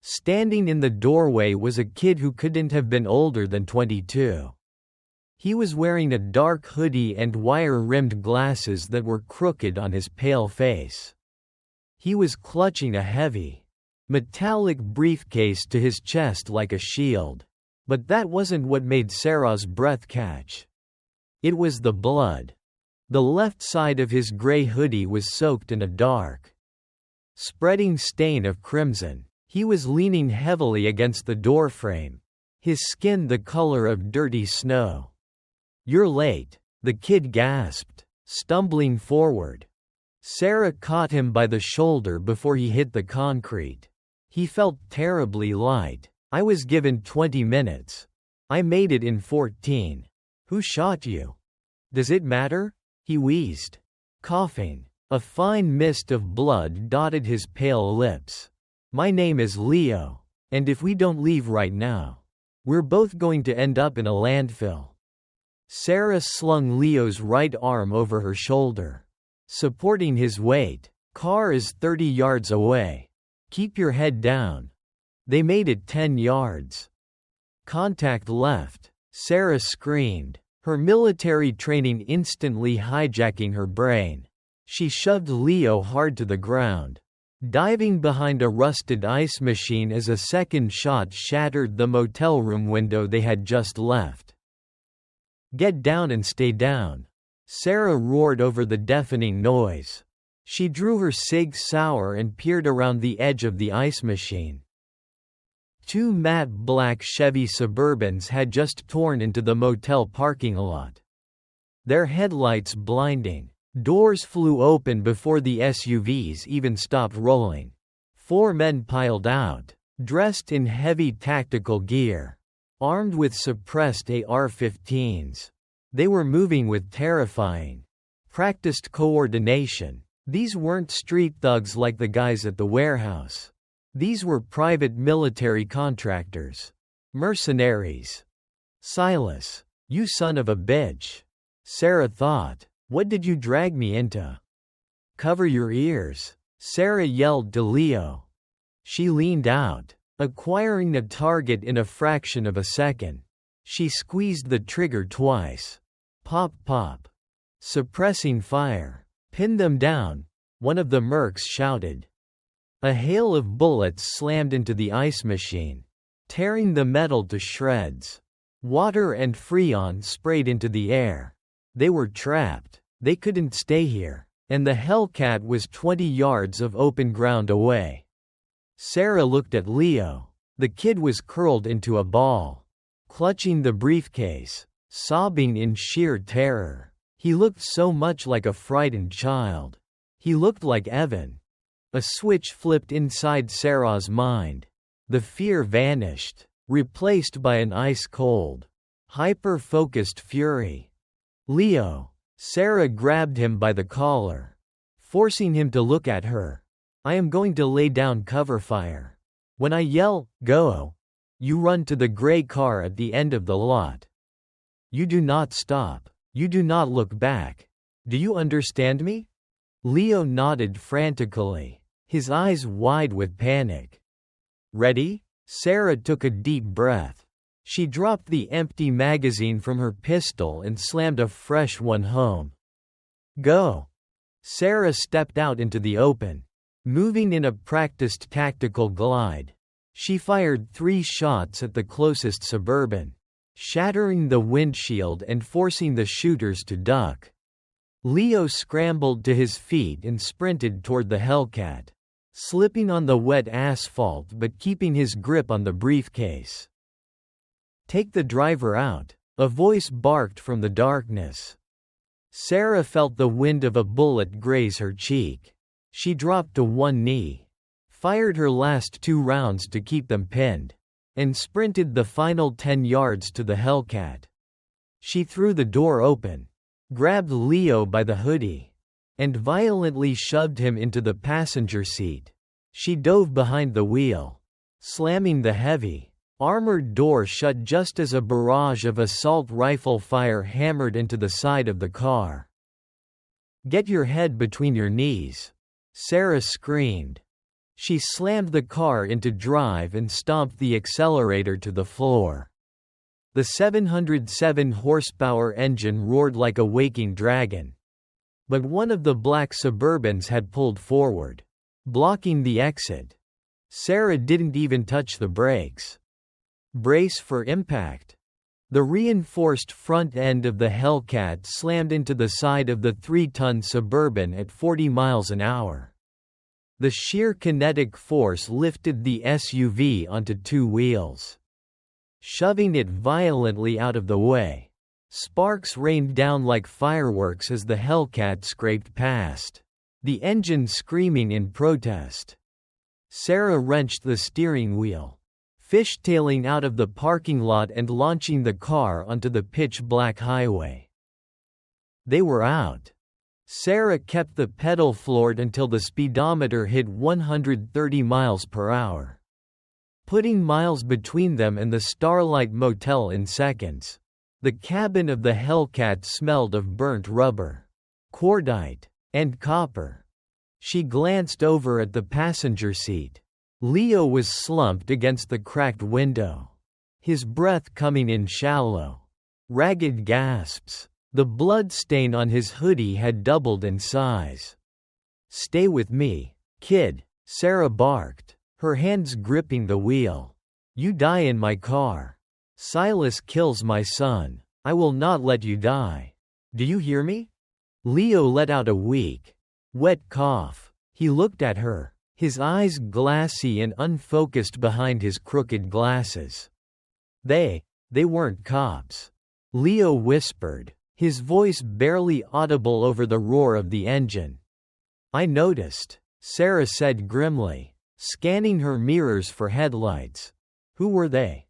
Standing in the doorway was a kid who couldn't have been older than 22. He was wearing a dark hoodie and wire-rimmed glasses that were crooked on his pale face. He was clutching a heavy, metallic briefcase to his chest like a shield. But that wasn't what made Sarah's breath catch. It was the blood. The left side of his gray hoodie was soaked in a dark, spreading stain of crimson. He was leaning heavily against the doorframe, his skin the color of dirty snow. "You're late," the kid gasped, stumbling forward. Sarah caught him by the shoulder before he hit the concrete. He felt terribly light. "I was given 20 minutes. I made it in 14. Who shot you? Does it matter?" he wheezed, coughing. A fine mist of blood dotted his pale lips. "My name is Leo, and if we don't leave right now, we're both going to end up in a landfill." Sarah slung Leo's right arm over her shoulder, supporting his weight. "Car is 30 yards away. Keep your head down." They made it 10 yards. Contact left. Sarah screamed, her military training instantly hijacking her brain. She shoved Leo hard to the ground, diving behind a rusted ice machine as a second shot shattered the motel room window they had just left. "Get down and stay down," Sarah roared over the deafening noise. She drew her Sig Sauer and peered around the edge of the ice machine. 2 matte black Chevy Suburbans had just torn into the motel parking lot, their headlights blinding. Doors flew open before the SUVs even stopped rolling. 4 men piled out, dressed in heavy tactical gear, armed with suppressed AR-15s. They were moving with terrifying, practiced coordination. These weren't street thugs like the guys at the warehouse. These were private military contractors. Mercenaries. "Silas, you son of a bitch," Sarah thought. "What did you drag me into?" "Cover your ears," Sarah yelled to Leo. She leaned out, acquiring a target in a fraction of a second. She squeezed the trigger twice. Pop pop. Suppressing fire. "Pin them down," one of the mercs shouted. A hail of bullets slammed into the ice machine, tearing the metal to shreds. Water and freon sprayed into the air. They were trapped. They couldn't stay here, and the Hellcat was 20 yards of open ground away. Sarah looked at Leo. The kid was curled into a ball, clutching the briefcase, sobbing in sheer terror. He looked so much like a frightened child. He looked like Evan. A switch flipped inside Sarah's mind. The fear vanished, replaced by an ice-cold, hyper-focused fury. "Leo." Sarah grabbed him by the collar, forcing him to look at her. "I am going to lay down cover fire. When I yell, 'Go!' you run to the gray car at the end of the lot. You do not stop. You do not look back. Do you understand me?" Leo nodded frantically, his eyes wide with panic. "Ready?" Sarah took a deep breath. She dropped the empty magazine from her pistol and slammed a fresh one home. "Go!" Sarah stepped out into the open, moving in a practiced tactical glide. She fired 3 shots at the closest Suburban, shattering the windshield and forcing the shooters to duck. Leo scrambled to his feet and sprinted toward the Hellcat, slipping on the wet asphalt but keeping his grip on the briefcase. "Take the driver out," a voice barked from the darkness. Sarah felt the wind of a bullet graze her cheek. She dropped to one knee, fired her last 2 rounds to keep them pinned, and sprinted the final 10 yards to the Hellcat. She threw the door open, grabbed Leo by the hoodie, and violently shoved him into the passenger seat. She dove behind the wheel, slamming the heavy, armored door shut just as a barrage of assault rifle fire hammered into the side of the car. "Get your head between your knees," Sarah screamed. She slammed the car into drive and stomped the accelerator to the floor. The 707 horsepower engine roared like a waking dragon. But one of the black Suburbans had pulled forward, blocking the exit. Sarah didn't even touch the brakes. Brace for impact. The reinforced front end of the Hellcat slammed into the side of the 3-ton Suburban at 40 miles an hour. The sheer kinetic force lifted the SUV onto 2 wheels, shoving it violently out of the way. Sparks rained down like fireworks as the Hellcat scraped past, the engine screaming in protest. Sarah wrenched the steering wheel, fishtailing out of the parking lot and launching the car onto the pitch-black highway. They were out. Sarah kept the pedal floored until the speedometer hit 130 miles per hour, putting miles between them and the Starlight Motel in seconds. The cabin of the Hellcat smelled of burnt rubber, cordite, and copper. She glanced over at the passenger seat. Leo was slumped against the cracked window, his breath coming in shallow, ragged gasps. The blood stain on his hoodie had doubled in size. "Stay with me, kid," Sarah barked, her hands gripping the wheel. "You die in my car. Silas kills my son. I will not let you die. Do you hear me?" Leo let out a weak, wet cough. He looked at her, his eyes glassy and unfocused behind his crooked glasses. They weren't cops," Leo whispered, his voice barely audible over the roar of the engine. "I noticed," Sarah said grimly, scanning her mirrors for headlights. "Who were they?"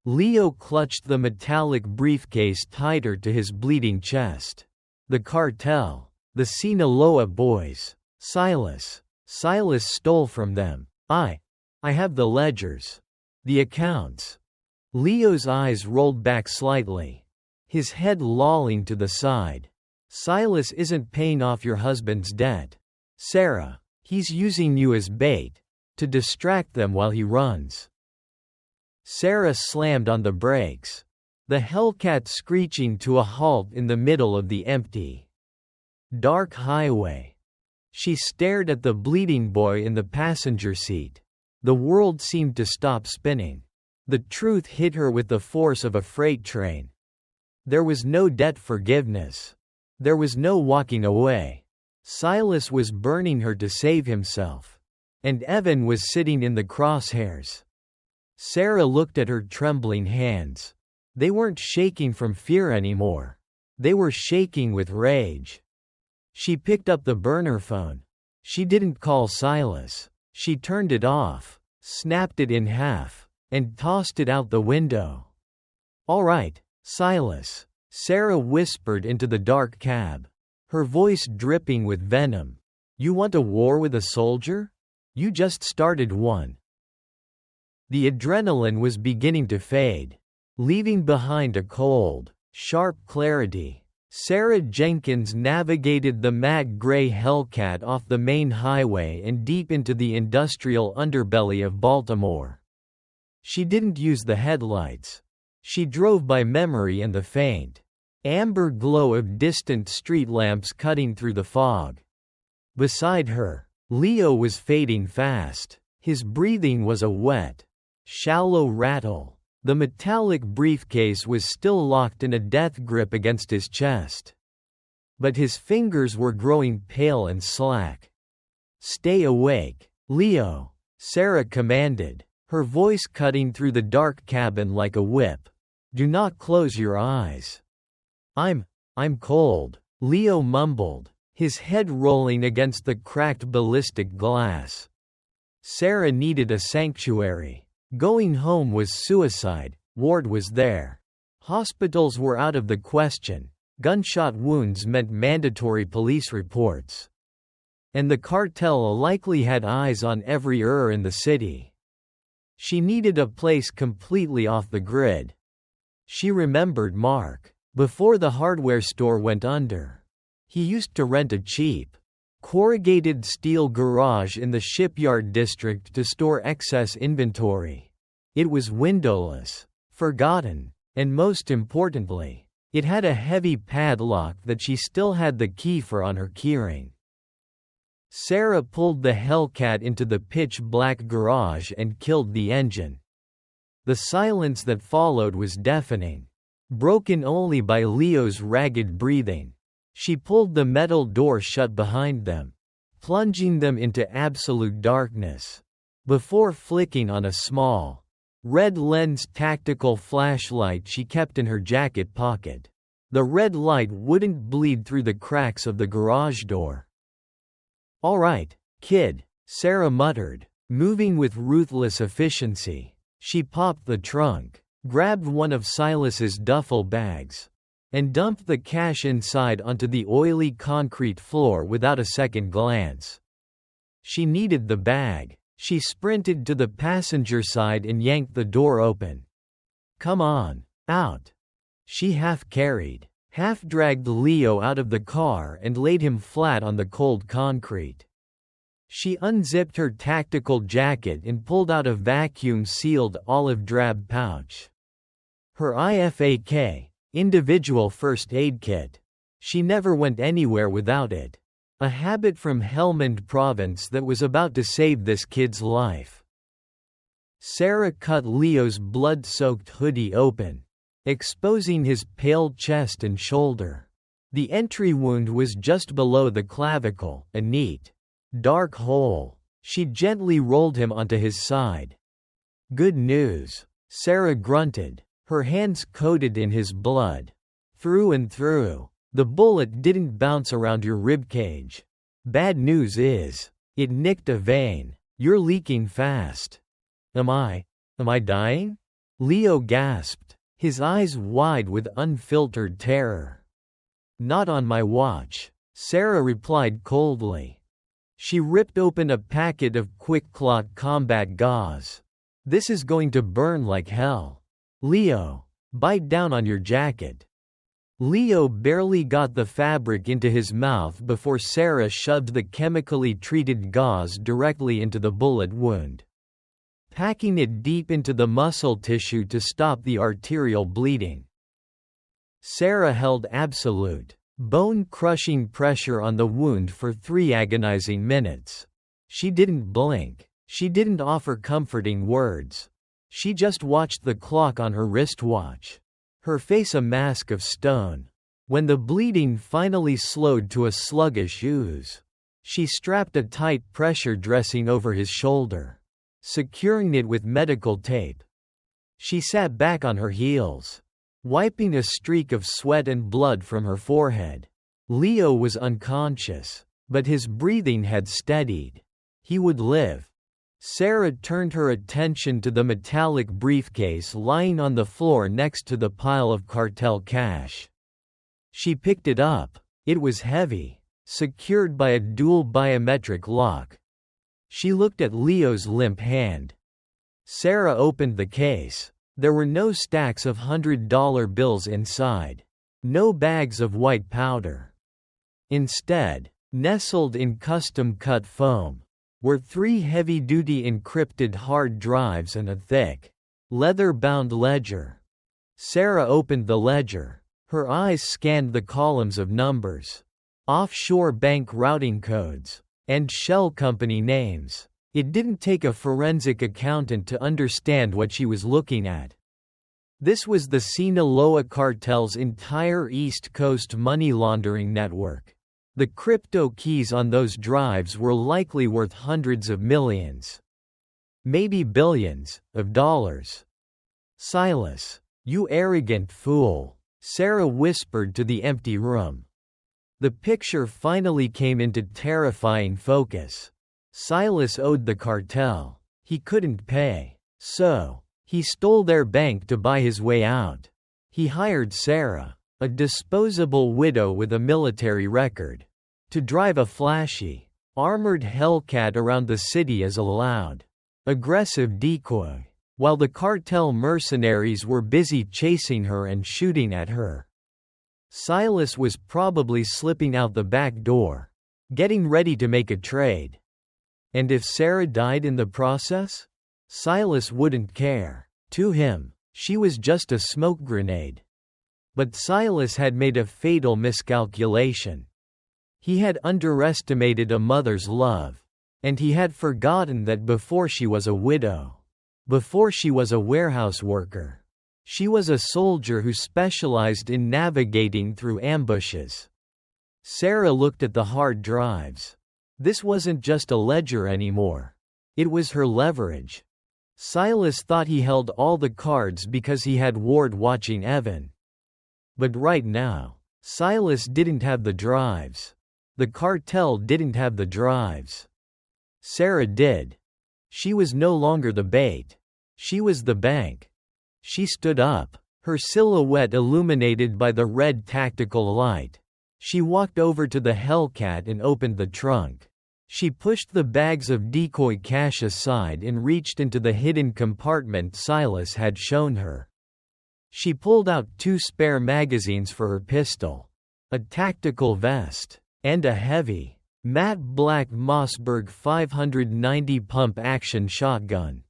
Leo clutched the metallic briefcase tighter to his bleeding chest. "The cartel. The Sinaloa boys. Silas stole from them. I have the ledgers. The accounts." Leo's eyes rolled back slightly, his head lolling to the side. "Silas isn't paying off your husband's debt, Sarah. He's using you as bait, to distract them while he runs." Sarah slammed on the brakes, the Hellcat screeching to a halt in the middle of the empty, dark highway. She stared at the bleeding boy in the passenger seat. The world seemed to stop spinning. The truth hit her with the force of a freight train. There was no debt forgiveness. There was no walking away. Silas was burning her to save himself, and Evan was sitting in the crosshairs. Sarah looked at her trembling hands. They weren't shaking from fear anymore. They were shaking with rage. She picked up the burner phone. She didn't call Silas. She turned it off, snapped it in half, and tossed it out the window. "All right, Silas," Sarah whispered into the dark cab, her voice dripping with venom. "You want a war with a soldier? You just started one." The adrenaline was beginning to fade, leaving behind a cold, sharp clarity. Sarah Jenkins navigated the matte gray Hellcat off the main highway and deep into the industrial underbelly of Baltimore. She didn't use the headlights. She drove by memory and the faint, amber glow of distant street lamps cutting through the fog. Beside her, Leo was fading fast. His breathing was a wet, shallow rattle. The metallic briefcase was still locked in a death grip against his chest, but his fingers were growing pale and slack. "Stay awake, Leo," Sarah commanded, her voice cutting through the dark cabin like a whip. "Do not close your eyes." I'm cold," Leo mumbled, his head rolling against the cracked ballistic glass. Sarah needed a sanctuary. Going home was suicide. Ward was there. Hospitals were out of the question. Gunshot wounds meant mandatory police reports. And the cartel likely had eyes on every in the city. She needed a place completely off the grid. She remembered Mark. Before the hardware store went under, he used to rent a cheap, corrugated steel garage in the shipyard district to store excess inventory. It was windowless, forgotten, and most importantly, it had a heavy padlock that she still had the key for on her keyring. Sarah pulled the Hellcat into the pitch-black garage and killed the engine. The silence that followed was deafening, broken only by Leo's ragged breathing. She pulled the metal door shut behind them, plunging them into absolute darkness. Before flicking on a small, red-lens tactical flashlight she kept in her jacket pocket. The red light wouldn't bleed through the cracks of the garage door. "All right, kid," Sarah muttered, moving with ruthless efficiency. She popped the trunk, grabbed one of Silas's duffel bags, and dumped the cash inside onto the oily concrete floor without a second glance. She needed the bag. She sprinted to the passenger side and yanked the door open. "Come on, out." She half-carried, half-dragged Leo out of the car and laid him flat on the cold concrete. She unzipped her tactical jacket and pulled out a vacuum-sealed olive-drab pouch. Her IFAK, individual first aid kit. She never went anywhere without it. A habit from Helmand Province that was about to save this kid's life. Sarah cut Leo's blood-soaked hoodie open, exposing his pale chest and shoulder. The entry wound was just below the clavicle, a neat, dark hole. She gently rolled him onto his side. "Good news," Sarah grunted, her hands coated in his blood. "Through and through. The bullet didn't bounce around your ribcage. Bad news is, it nicked a vein. You're leaking fast." Am I dying?" Leo gasped, his eyes wide with unfiltered terror. "Not on my watch," Sarah replied coldly. She ripped open a packet of quick-clot combat gauze. "This is going to burn like hell. Leo, bite down on your jacket." Leo barely got the fabric into his mouth before Sarah shoved the chemically treated gauze directly into the bullet wound, packing it deep into the muscle tissue to stop the arterial bleeding. Sarah held absolute, bone-crushing pressure on the wound for 3 agonizing minutes. She didn't blink. She didn't offer comforting words. She just watched the clock on her wristwatch, her face a mask of stone. When the bleeding finally slowed to a sluggish ooze, she strapped a tight pressure dressing over his shoulder, securing it with medical tape. She sat back on her heels, wiping a streak of sweat and blood from her forehead. Leo was unconscious, but his breathing had steadied. He would live. Sarah turned her attention to the metallic briefcase lying on the floor next to the pile of cartel cash. She picked it up. It was heavy, secured by a dual biometric lock. She looked at Leo's limp hand. Sarah opened the case. There were no stacks of $100 bills inside. No bags of white powder. Instead, nestled in custom-cut foam, were 3 heavy-duty encrypted hard drives and a thick, leather-bound ledger. Sarah opened the ledger. Her eyes scanned the columns of numbers, offshore bank routing codes, and shell company names. It didn't take a forensic accountant to understand what she was looking at. This was the Sinaloa cartel's entire East Coast money laundering network. The crypto keys on those drives were likely worth hundreds of millions, maybe billions, of dollars. "Silas, you arrogant fool," Sarah whispered to the empty room. The picture finally came into terrifying focus. Silas owed the cartel. He couldn't pay. So, he stole their bank to buy his way out. He hired Sarah, a disposable widow with a military record, to drive a flashy, armored Hellcat around the city as a loud, aggressive decoy, while the cartel mercenaries were busy chasing her and shooting at her. Silas was probably slipping out the back door, getting ready to make a trade. And if Sarah died in the process? Silas wouldn't care. To him, she was just a smoke grenade. But Silas had made a fatal miscalculation. He had underestimated a mother's love. And he had forgotten that before she was a widow, before she was a warehouse worker, she was a soldier who specialized in navigating through ambushes. Sarah looked at the hard drives. This wasn't just a ledger anymore. It was her leverage. Silas thought he held all the cards because he had Ward watching Evan. But right now, Silas didn't have the drives. The cartel didn't have the drives. Sarah did. She was no longer the bait. She was the bank. She stood up, her silhouette illuminated by the red tactical light. She walked over to the Hellcat and opened the trunk. She pushed the bags of decoy cash aside and reached into the hidden compartment Silas had shown her. She pulled out 2 spare magazines for her pistol, a tactical vest, and a heavy, matte black Mossberg 590 pump-action shotgun.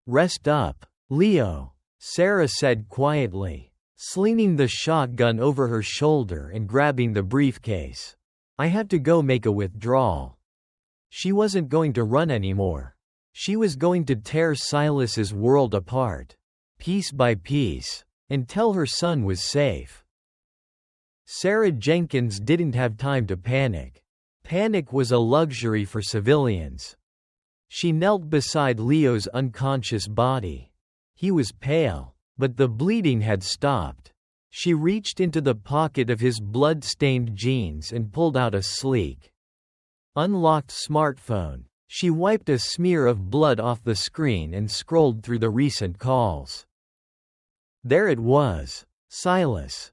"Rest up, Leo," Sarah said quietly, slinging the shotgun over her shoulder and grabbing the briefcase. "I have to go make a withdrawal." She wasn't going to run anymore. She was going to tear Silas's world apart, piece by piece, until her son was safe. Sarah Jenkins didn't have time to panic. Panic was a luxury for civilians. She knelt beside Leo's unconscious body. He was pale, but the bleeding had stopped. She reached into the pocket of his blood-stained jeans and pulled out a sleek, unlocked smartphone. She wiped a smear of blood off the screen and scrolled through the recent calls. There it was, Silas.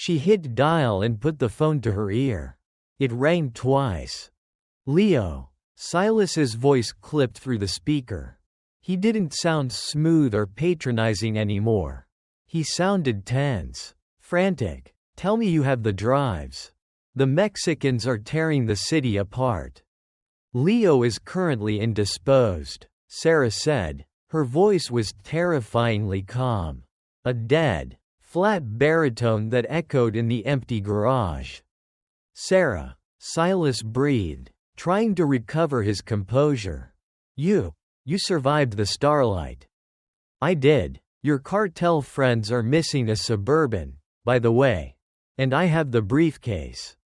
She hit dial and put the phone to her ear. It rang twice. "Leo." Silas's voice clipped through the speaker. He didn't sound smooth or patronizing anymore. He sounded tense, frantic. "Tell me you have the drives. The Mexicans are tearing the city apart." "Leo is currently indisposed," Sarah said. Her voice was terrifyingly calm. A dead, flat baritone that echoed in the empty garage. "Sarah," Silas breathed, trying to recover his composure. You survived the Starlight." "I did. Your cartel friends are missing a Suburban, by the way. And I have the briefcase."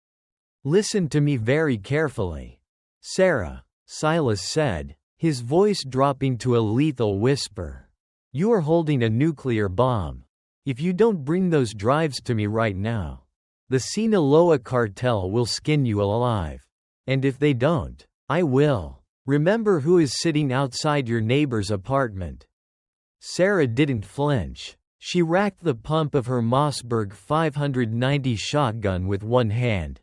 "Listen to me very carefully, Sarah," Silas said, his voice dropping to a lethal whisper. "You are holding a nuclear bomb. If you don't bring those drives to me right now, the Sinaloa cartel will skin you alive. And if they don't, I will. Remember who is sitting outside your neighbor's apartment." Sarah didn't flinch. She racked the pump of her Mossberg 590 shotgun with one hand,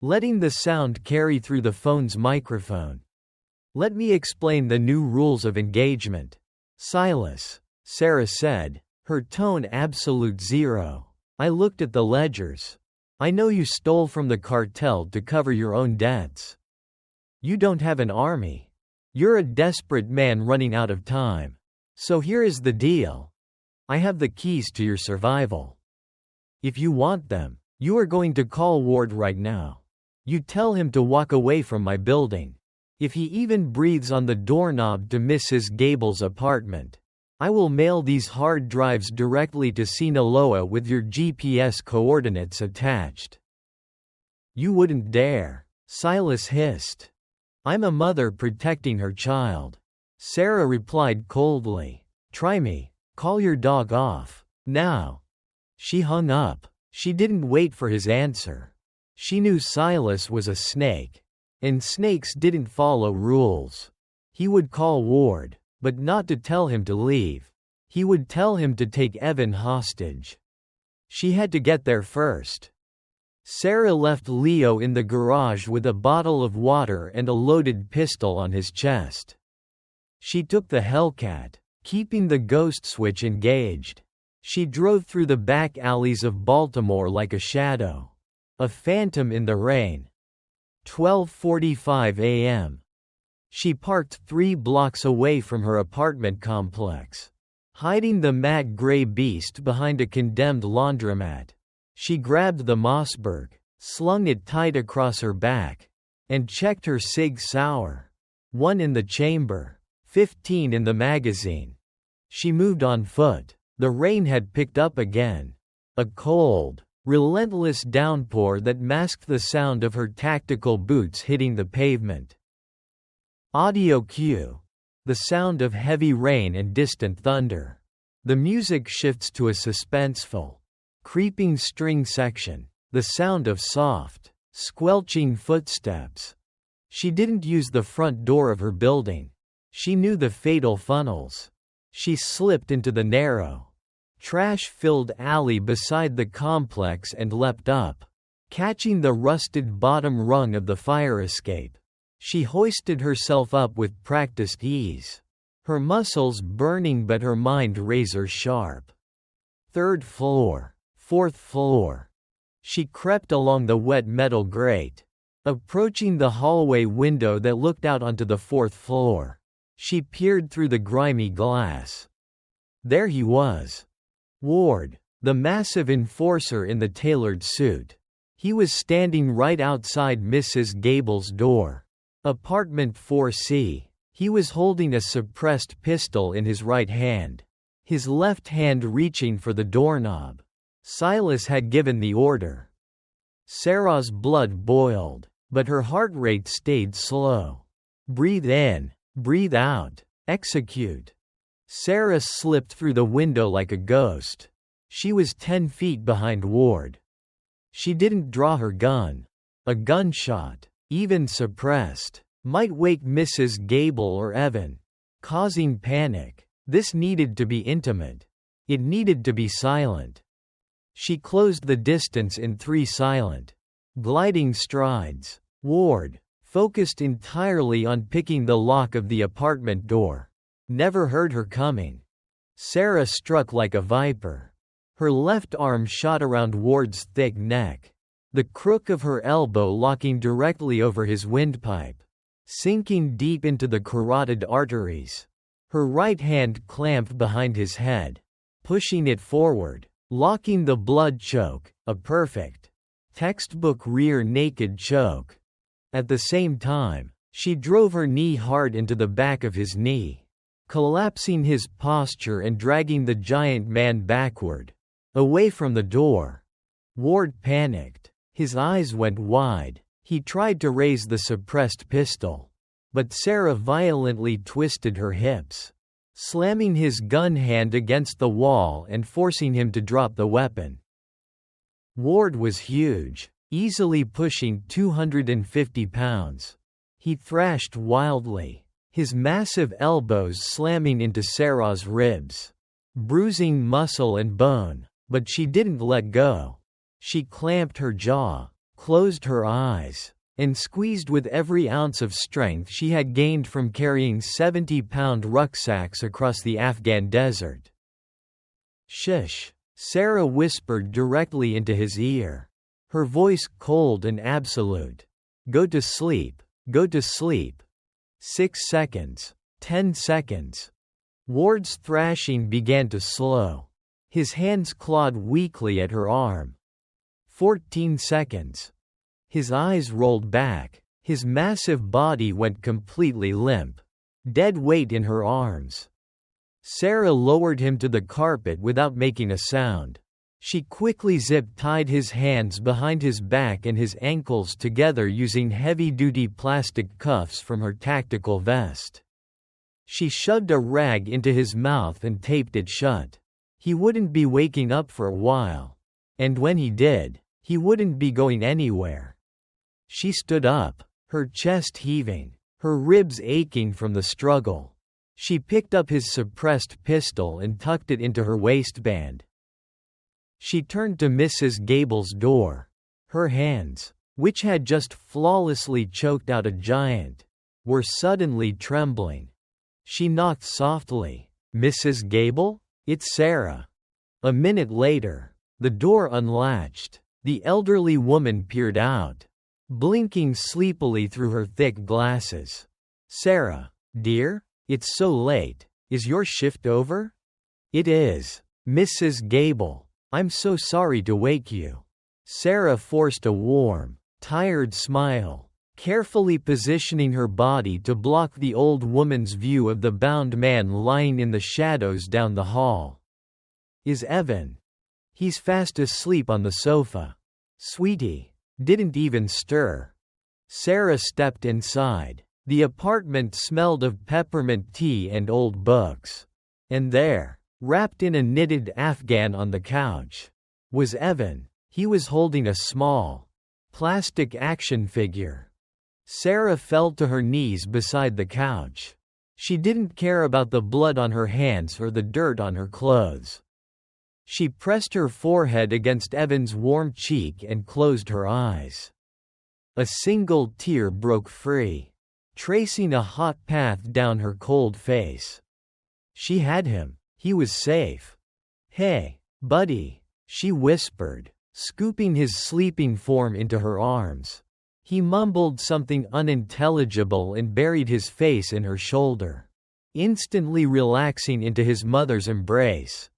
letting the sound carry through the phone's microphone. "Let me explain the new rules of engagement, Silas," Sarah said, her tone absolute zero. "I looked at the ledgers. I know you stole from the cartel to cover your own debts. You don't have an army. You're a desperate man running out of time. So here is the deal. I have the keys to your survival. If you want them, you are going to call Ward right now. You tell him to walk away from my building. If he even breathes on the doorknob to Mrs. Gable's apartment, I will mail these hard drives directly to Sinaloa with your GPS coordinates attached." "You wouldn't dare," Silas hissed. "I'm a mother protecting her child," Sarah replied coldly. "Try me. Call your dog off. Now." She hung up. She didn't wait for his answer. She knew Silas was a snake. And snakes didn't follow rules. He would call Ward, but not to tell him to leave. He would tell him to take Evan hostage. She had to get there first. Sarah left Leo in the garage with a bottle of water and a loaded pistol on his chest. She took the Hellcat, keeping the ghost switch engaged. She drove through the back alleys of Baltimore like a shadow, a phantom in the rain. 12:45 a.m. She parked 3 blocks away from her apartment complex, hiding the matte gray beast behind a condemned laundromat. She grabbed the Mossberg, slung it tight across her back, and checked her Sig Sauer. 1 in the chamber, 15 in the magazine. She moved on foot. The rain had picked up again. A cold, relentless downpour that masked the sound of her tactical boots hitting the pavement. Audio cue. The sound of heavy rain and distant thunder. The music shifts to a suspenseful, creeping string section. The sound of soft, squelching footsteps. She didn't use the front door of her building. She knew the fatal funnels. She slipped into the narrow, trash-filled alley beside the complex and leapt up, catching the rusted bottom rung of the fire escape. She hoisted herself up with practiced ease, her muscles burning but her mind razor-sharp. 3rd floor, 4th floor. She crept along the wet metal grate, approaching the hallway window that looked out onto the 4th floor. She peered through the grimy glass. There he was. Ward, the massive enforcer in the tailored suit. He was standing right outside Mrs. Gable's door. Apartment 4C. He was holding a suppressed pistol in his right hand, his left hand reaching for the doorknob. Silas had given the order. Sarah's blood boiled, but her heart rate stayed slow. Breathe in, breathe out, execute. Sarah slipped through the window like a ghost. She was 10 feet behind Ward. She didn't draw her gun. A gunshot, even suppressed, might wake Mrs. Gable or Evan, causing panic. This needed to be intimate. It needed to be silent. She closed the distance in 3 silent, gliding strides. Ward, focused entirely on picking the lock of the apartment door, never heard her coming. Sarah struck like a viper. Her left arm shot around Ward's thick neck, the crook of her elbow locking directly over his windpipe, sinking deep into the carotid arteries. Her right hand clamped behind his head, pushing it forward, locking the blood choke, a perfect, textbook rear naked choke. At the same time, she drove her knee hard into the back of his knee, collapsing his posture and dragging the giant man backward, away from the door. Ward panicked. His eyes went wide. He tried to raise the suppressed pistol, but Sarah violently twisted her hips, slamming his gun hand against the wall and forcing him to drop the weapon. Ward was huge, easily pushing 250 pounds. He thrashed wildly, his massive elbows slamming into Sarah's ribs, bruising muscle and bone, but she didn't let go. She clamped her jaw, closed her eyes, and squeezed with every ounce of strength she had gained from carrying 70-pound rucksacks across the Afghan desert. "Shush," Sarah whispered directly into his ear, her voice cold and absolute. "Go to sleep, go to sleep." 6 seconds. 10 seconds. Ward's thrashing began to slow. His hands clawed weakly at her arm. 14 seconds. His eyes rolled back. His massive body went completely limp. Dead weight in her arms. Sarah lowered him to the carpet without making a sound. She quickly zip-tied his hands behind his back and his ankles together using heavy-duty plastic cuffs from her tactical vest. She shoved a rag into his mouth and taped it shut. He wouldn't be waking up for a while. And when he did, he wouldn't be going anywhere. She stood up, her chest heaving, her ribs aching from the struggle. She picked up his suppressed pistol and tucked it into her waistband. She turned to Mrs. Gable's door. Her hands, which had just flawlessly choked out a giant, were suddenly trembling. She knocked softly. "Mrs. Gable? It's Sarah." A minute later, the door unlatched. The elderly woman peered out, blinking sleepily through her thick glasses. "Sarah, dear, it's so late. Is your shift over?" "It is, Mrs. Gable. I'm so sorry to wake you." Sarah forced a warm, tired smile, carefully positioning her body to block the old woman's view of the bound man lying in the shadows down the hall. "Is Evan?" "He's fast asleep on the sofa." "Sweetie. Didn't even stir." Sarah stepped inside. The apartment smelled of peppermint tea and old books. And there, wrapped in a knitted afghan on the couch, was Evan. He was holding a small, plastic action figure. Sarah fell to her knees beside the couch. She didn't care about the blood on her hands or the dirt on her clothes. She pressed her forehead against Evan's warm cheek and closed her eyes. A single tear broke free, tracing a hot path down her cold face. She had him. He was safe. "Hey, buddy," she whispered, scooping his sleeping form into her arms. He mumbled something unintelligible and buried his face in her shoulder, instantly relaxing into his mother's embrace.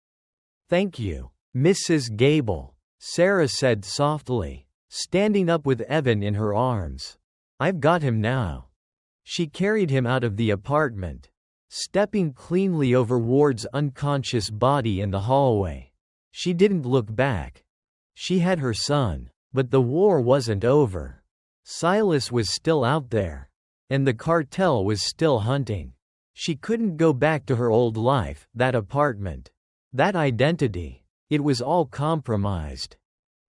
"Thank you, Mrs. Gable," Sarah said softly, standing up with Evan in her arms. "I've got him now." She carried him out of the apartment, stepping cleanly over Ward's unconscious body in the hallway. She didn't look back. She had her son, but the war wasn't over. Silas was still out there, and the cartel was still hunting. She couldn't go back to her old life, that apartment, that identity. It was all compromised.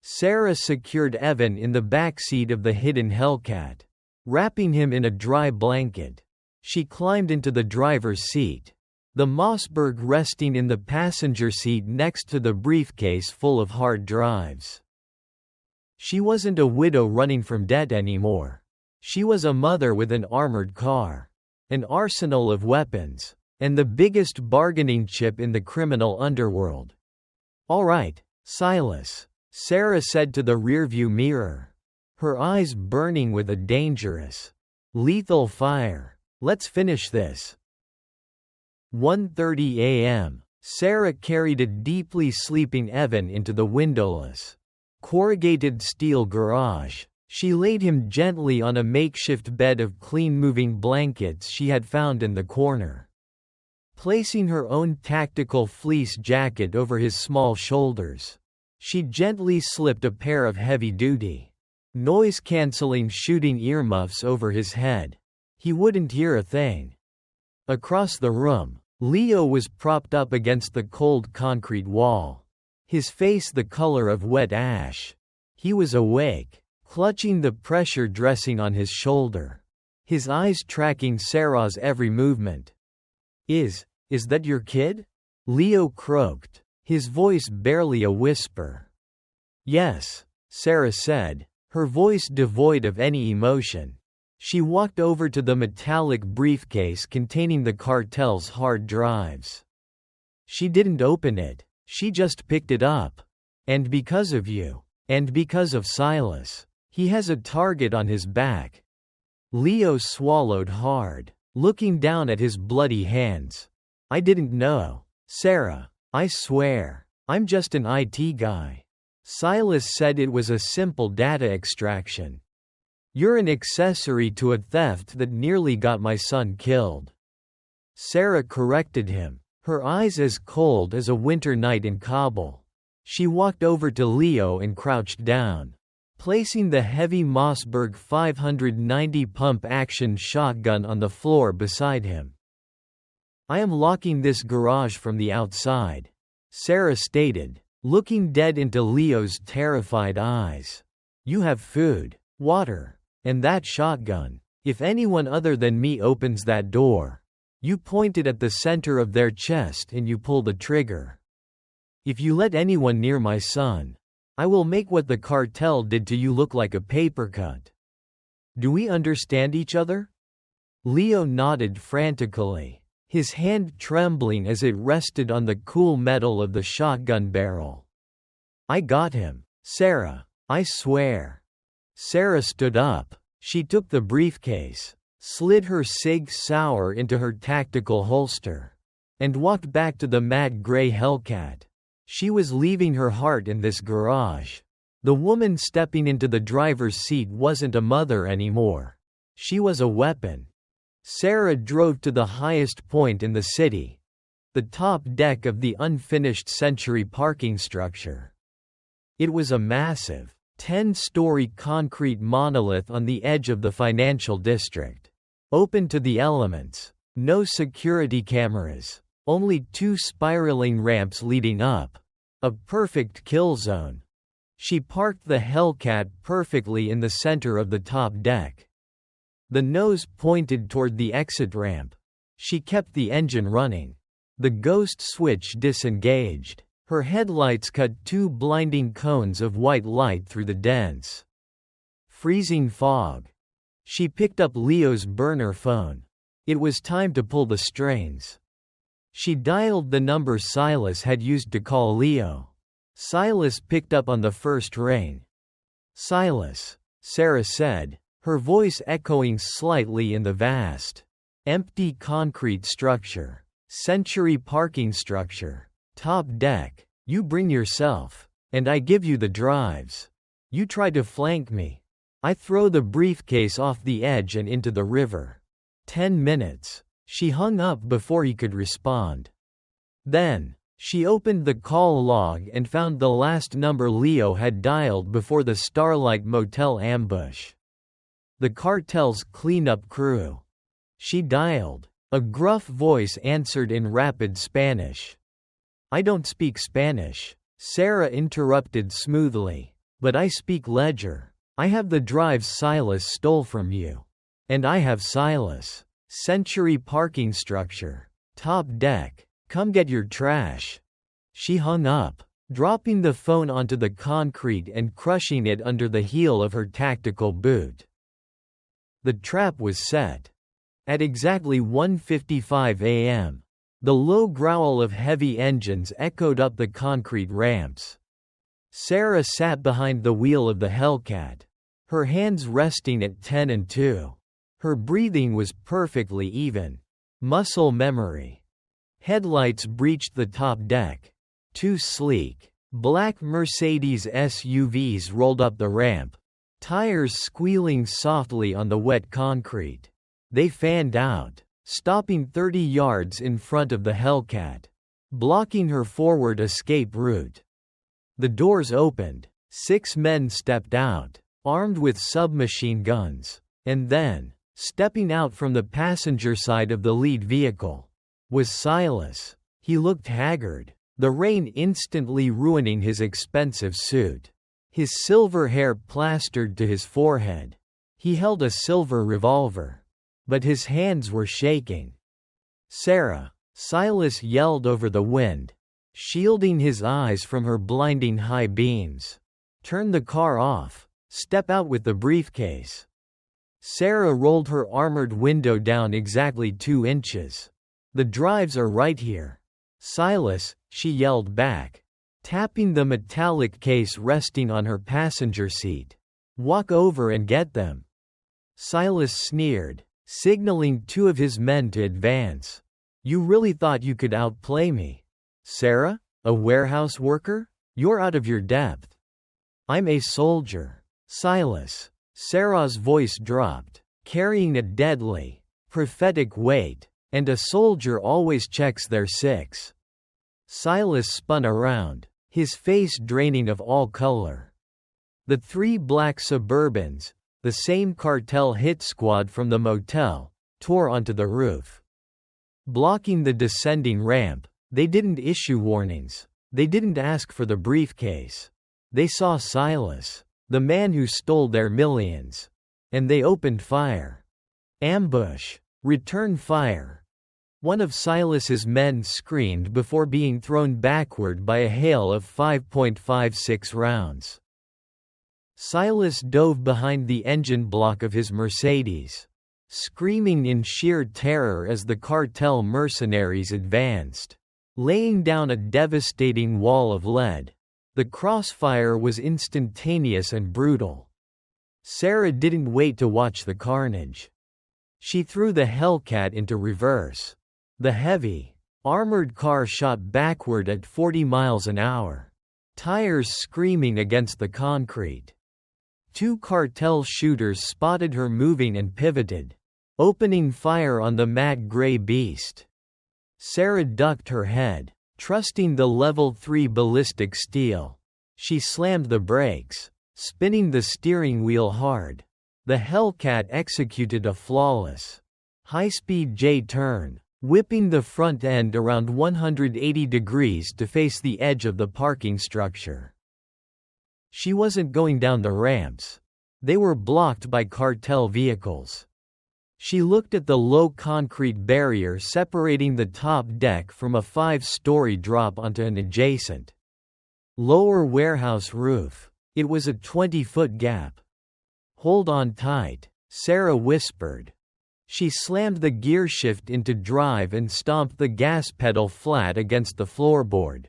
Sarah secured Evan in the back seat of the hidden Hellcat, wrapping him in a dry blanket. She climbed into the driver's seat, the Mossberg resting in the passenger seat next to the briefcase full of hard drives. She wasn't a widow running from debt anymore. She was a mother with an armored car, an arsenal of weapons, and the biggest bargaining chip in the criminal underworld. "All right, Silas," Sarah said to the rearview mirror, her eyes burning with a dangerous, lethal fire. "Let's finish this." 1:30 a.m. Sarah carried a deeply sleeping Evan into the windowless, corrugated steel garage. She laid him gently on a makeshift bed of clean-moving blankets she had found in the corner. Placing her own tactical fleece jacket over his small shoulders, she gently slipped a pair of heavy-duty, noise-canceling shooting earmuffs over his head. He wouldn't hear a thing. Across the room, Leo was propped up against the cold concrete wall, his face the color of wet ash. He was awake, clutching the pressure dressing on his shoulder, his eyes tracking Sarah's every movement. Is that your kid?" Leo croaked, his voice barely a whisper. "Yes," Sarah said, her voice devoid of any emotion. She walked over to the metallic briefcase containing the cartel's hard drives. She didn't open it, she just picked it up. "And because of you. And because of Silas. He has a target on his back." Leo swallowed hard, looking down at his bloody hands. "I didn't know, Sarah. I swear. I'm just an IT guy. Silas said it was a simple data extraction." "You're an accessory to a theft that nearly got my son killed." Sarah corrected him, her eyes as cold as a winter night in Kabul. She walked over to Leo and crouched down, placing the heavy Mossberg 590 pump-action shotgun on the floor beside him. "I am locking this garage from the outside," Sarah stated, looking dead into Leo's terrified eyes. "You have food, water, and that shotgun. If anyone other than me opens that door, you point it at the center of their chest and you pull the trigger. If you let anyone near my son, I will make what the cartel did to you look like a paper cut. Do we understand each other?" Leo nodded frantically, his hand trembling as it rested on the cool metal of the shotgun barrel. "I got him, Sarah, I swear." Sarah stood up. She took the briefcase, slid her Sig Sauer into her tactical holster, and walked back to the matte gray Hellcat. She was leaving her heart in this garage. The woman stepping into the driver's seat wasn't a mother anymore. She was a weapon. Sarah drove to the highest point in the city, the top deck of the unfinished Century parking structure. It was a massive, 10-story concrete monolith on the edge of the financial district. Open to the elements. No security cameras. Only 2 spiraling ramps leading up. A perfect kill zone. She parked the Hellcat perfectly in the center of the top deck. The nose pointed toward the exit ramp. She kept the engine running. The ghost switch disengaged. Her headlights cut 2 blinding cones of white light through the dense, freezing fog. She picked up Leo's burner phone. It was time to pull the strings. She dialed the number Silas had used to call Leo. Silas picked up on the first ring. "Silas," Sarah said, her voice echoing slightly in the vast, empty concrete structure. "Century parking structure. Top deck. You bring yourself. And I give you the drives. You try to flank me. I throw the briefcase off the edge and into the river. 10 minutes. She hung up before he could respond. Then, she opened the call log and found the last number Leo had dialed before the Starlight Motel ambush. The cartel's cleanup crew. She dialed. A gruff voice answered in rapid Spanish. "I don't speak Spanish," Sarah interrupted smoothly. "But I speak Ledger. I have the drives Silas stole from you. And I have Silas. Century parking structure. Top deck. Come get your trash." She hung up, dropping the phone onto the concrete and crushing it under the heel of her tactical boot. The trap was set. At exactly 1:55 a.m., the low growl of heavy engines echoed up the concrete ramps. Sarah sat behind the wheel of the Hellcat, her hands resting at 10 and 2. Her breathing was perfectly even. Muscle memory. Headlights breached the top deck. 2 sleek, black Mercedes SUVs rolled up the ramp, tires squealing softly on the wet concrete. They fanned out, stopping 30 yards in front of the Hellcat, blocking her forward escape route. The doors opened. 6 men stepped out, armed with submachine guns. And then, stepping out from the passenger side of the lead vehicle, was Silas. He looked haggard, the rain instantly ruining his expensive suit. His silver hair plastered to his forehead. He held a silver revolver. But his hands were shaking. "Sarah," Silas yelled over the wind, shielding his eyes from her blinding high beams. "Turn the car off. Step out with the briefcase." Sarah rolled her armored window down exactly 2 inches. "The drives are right here." "Silas," she yelled back, tapping the metallic case resting on her passenger seat. "Walk over and get them." Silas sneered, signaling 2 of his men to advance. "You really thought you could outplay me? Sarah? A warehouse worker? You're out of your depth." "I'm a soldier, Silas." Sarah's voice dropped, carrying a deadly, prophetic weight. "And a soldier always checks their 6." Silas spun around, his face draining of all color. The 3 black Suburbans, the same cartel hit squad from the motel, tore onto the roof. Blocking the descending ramp, they didn't issue warnings. They didn't ask for the briefcase. They saw Silas, the man who stole their millions. And they opened fire. Ambush. Return fire. One of Silas's men screamed before being thrown backward by a hail of 5.56 rounds. Silas dove behind the engine block of his Mercedes, screaming in sheer terror as the cartel mercenaries advanced, laying down a devastating wall of lead. The crossfire was instantaneous and brutal. Sarah didn't wait to watch the carnage. She threw the Hellcat into reverse. The heavy, armored car shot backward at 40 miles an hour. tires screaming against the concrete. Two cartel shooters spotted her moving and pivoted, opening fire on the matte gray beast. Sarah ducked her head, trusting the level 3 ballistic steel. She slammed the brakes, spinning the steering wheel hard. The Hellcat executed a flawless, high-speed J-turn, whipping the front end around 180 degrees to face the edge of the parking structure. She wasn't going down the ramps. They were blocked by cartel vehicles. She looked at the low concrete barrier separating the top deck from a 5-story drop onto an adjacent lower warehouse roof. It was a 20-foot gap. "Hold on tight," Sarah whispered. She slammed the gear shift into drive and stomped the gas pedal flat against the floorboard.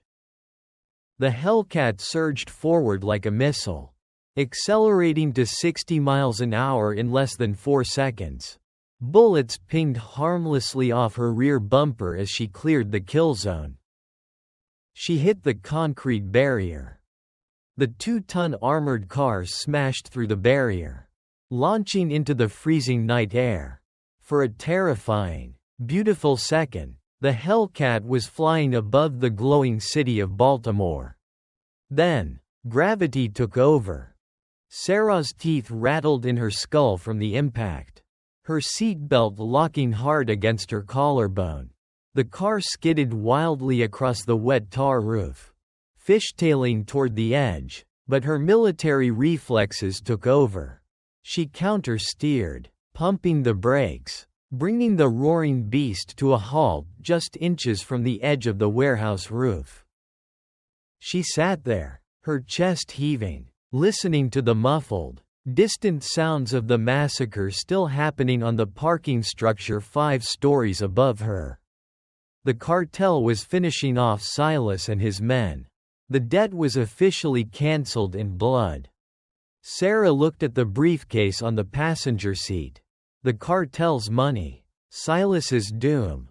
The Hellcat surged forward like a missile, accelerating to 60 miles an hour in less than 4 seconds. Bullets pinged harmlessly off her rear bumper as she cleared the kill zone. She hit the concrete barrier. The 2-ton armored car smashed through the barrier, launching into the freezing night air. For a terrifying, beautiful second, the Hellcat was flying above the glowing city of Baltimore. Then, gravity took over. Sarah's teeth rattled in her skull from the impact, her seatbelt locking hard against her collarbone. The car skidded wildly across the wet tar roof, fishtailing toward the edge, but her military reflexes took over. She counter-steered, pumping the brakes, bringing the roaring beast to a halt just inches from the edge of the warehouse roof. She sat there, her chest heaving, listening to the muffled, distant sounds of the massacre still happening on the parking structure 5 stories above her. The cartel was finishing off Silas and his men. The debt was officially cancelled in blood. Sarah looked at the briefcase on the passenger seat. The cartel's money. Silas's doom.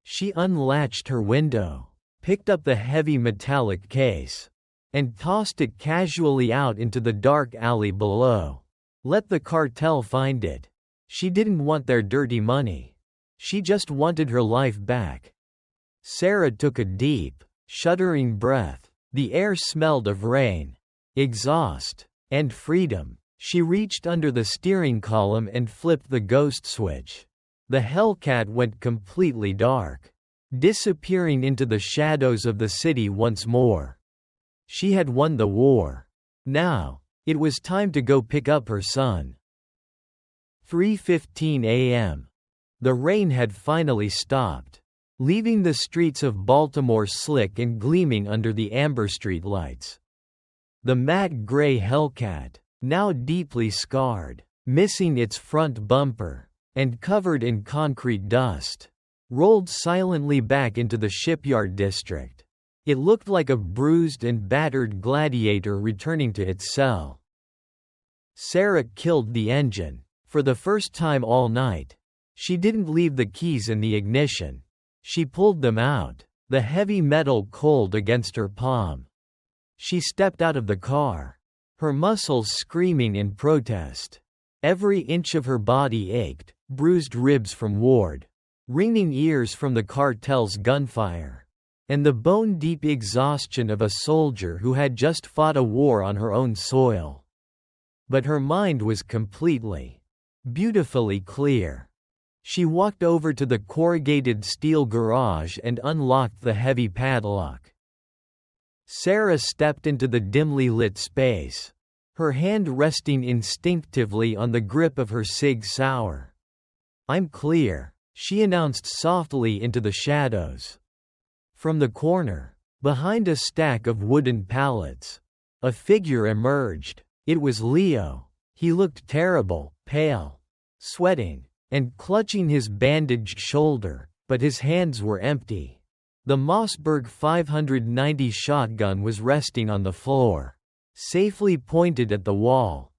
She unlatched her window, picked up the heavy metallic case, and tossed it casually out into the dark alley below. Let the cartel find it. She didn't want their dirty money. She just wanted her life back. Sarah took a deep, shuddering breath. The air smelled of rain, exhaust, and freedom. She reached under the steering column and flipped the ghost switch. The Hellcat went completely dark, disappearing into the shadows of the city once more. She had won the war. Now, it was time to go pick up her son. 3:15 a.m. The rain had finally stopped, leaving the streets of Baltimore slick and gleaming under the amber street lights. The matte gray Hellcat, now deeply scarred, missing its front bumper, and covered in concrete dust, rolled silently back into the shipyard district. It looked like a bruised and battered gladiator returning to its cell. Sarah killed the engine. For the first time all night, she didn't leave the keys in the ignition. She pulled them out, the heavy metal cold against her palm. She stepped out of the car, her muscles screaming in protest. Every inch of her body ached, bruised ribs from Ward, ringing ears from the cartel's gunfire, and the bone-deep exhaustion of a soldier who had just fought a war on her own soil. But her mind was completely, beautifully clear. She walked over to the corrugated steel garage and unlocked the heavy padlock. Sarah stepped into the dimly lit space, her hand resting instinctively on the grip of her Sig Sauer. "I'm clear," she announced softly into the shadows. From the corner, behind a stack of wooden pallets, a figure emerged. It was Leo. He looked terrible, pale, sweating, and clutching his bandaged shoulder, but his hands were empty. The Mossberg 590 shotgun was resting on the floor, safely pointed at the wall.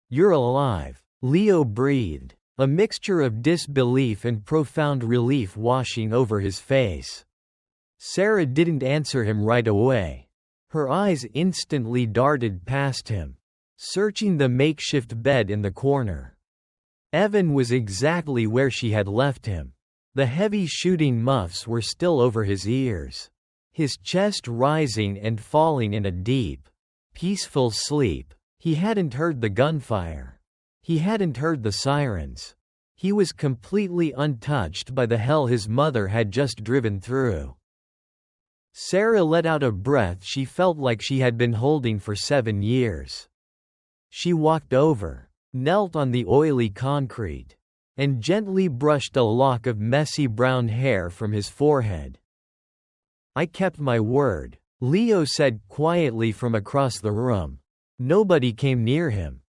"You're alive," Leo breathed, a mixture of disbelief and profound relief washing over his face. Sarah didn't answer him right away. Her eyes instantly darted past him, searching the makeshift bed in the corner. Evan was exactly where she had left him. The heavy shooting muffs were still over his ears, his chest rising and falling in a deep, peaceful sleep. He hadn't heard the gunfire. He hadn't heard the sirens. He was completely untouched by the hell his mother had just driven through. Sarah let out a breath she felt like she had been holding for 7 years. She walked over, knelt on the oily concrete, and gently brushed a lock of messy brown hair from his forehead. "I kept my word," Leo said quietly from across the room. Nobody came near him.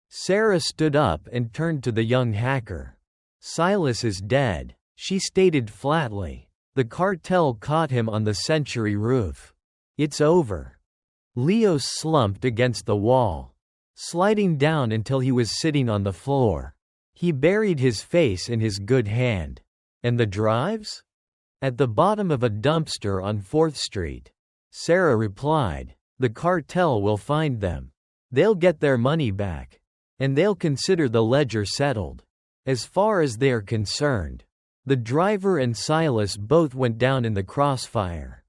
Sarah stood up and turned to the young hacker. "Silas is dead," she stated flatly. "The cartel caught him on the Century roof. It's over." Leo slumped against the wall, sliding down until he was sitting on the floor. He buried his face in his good hand. "And the drives?" "At the bottom of a dumpster on 4th Street. Sarah replied. "The cartel will find them. They'll get their money back. And they'll consider the ledger settled. As far as they're concerned, the driver and Silas both went down in the crossfire."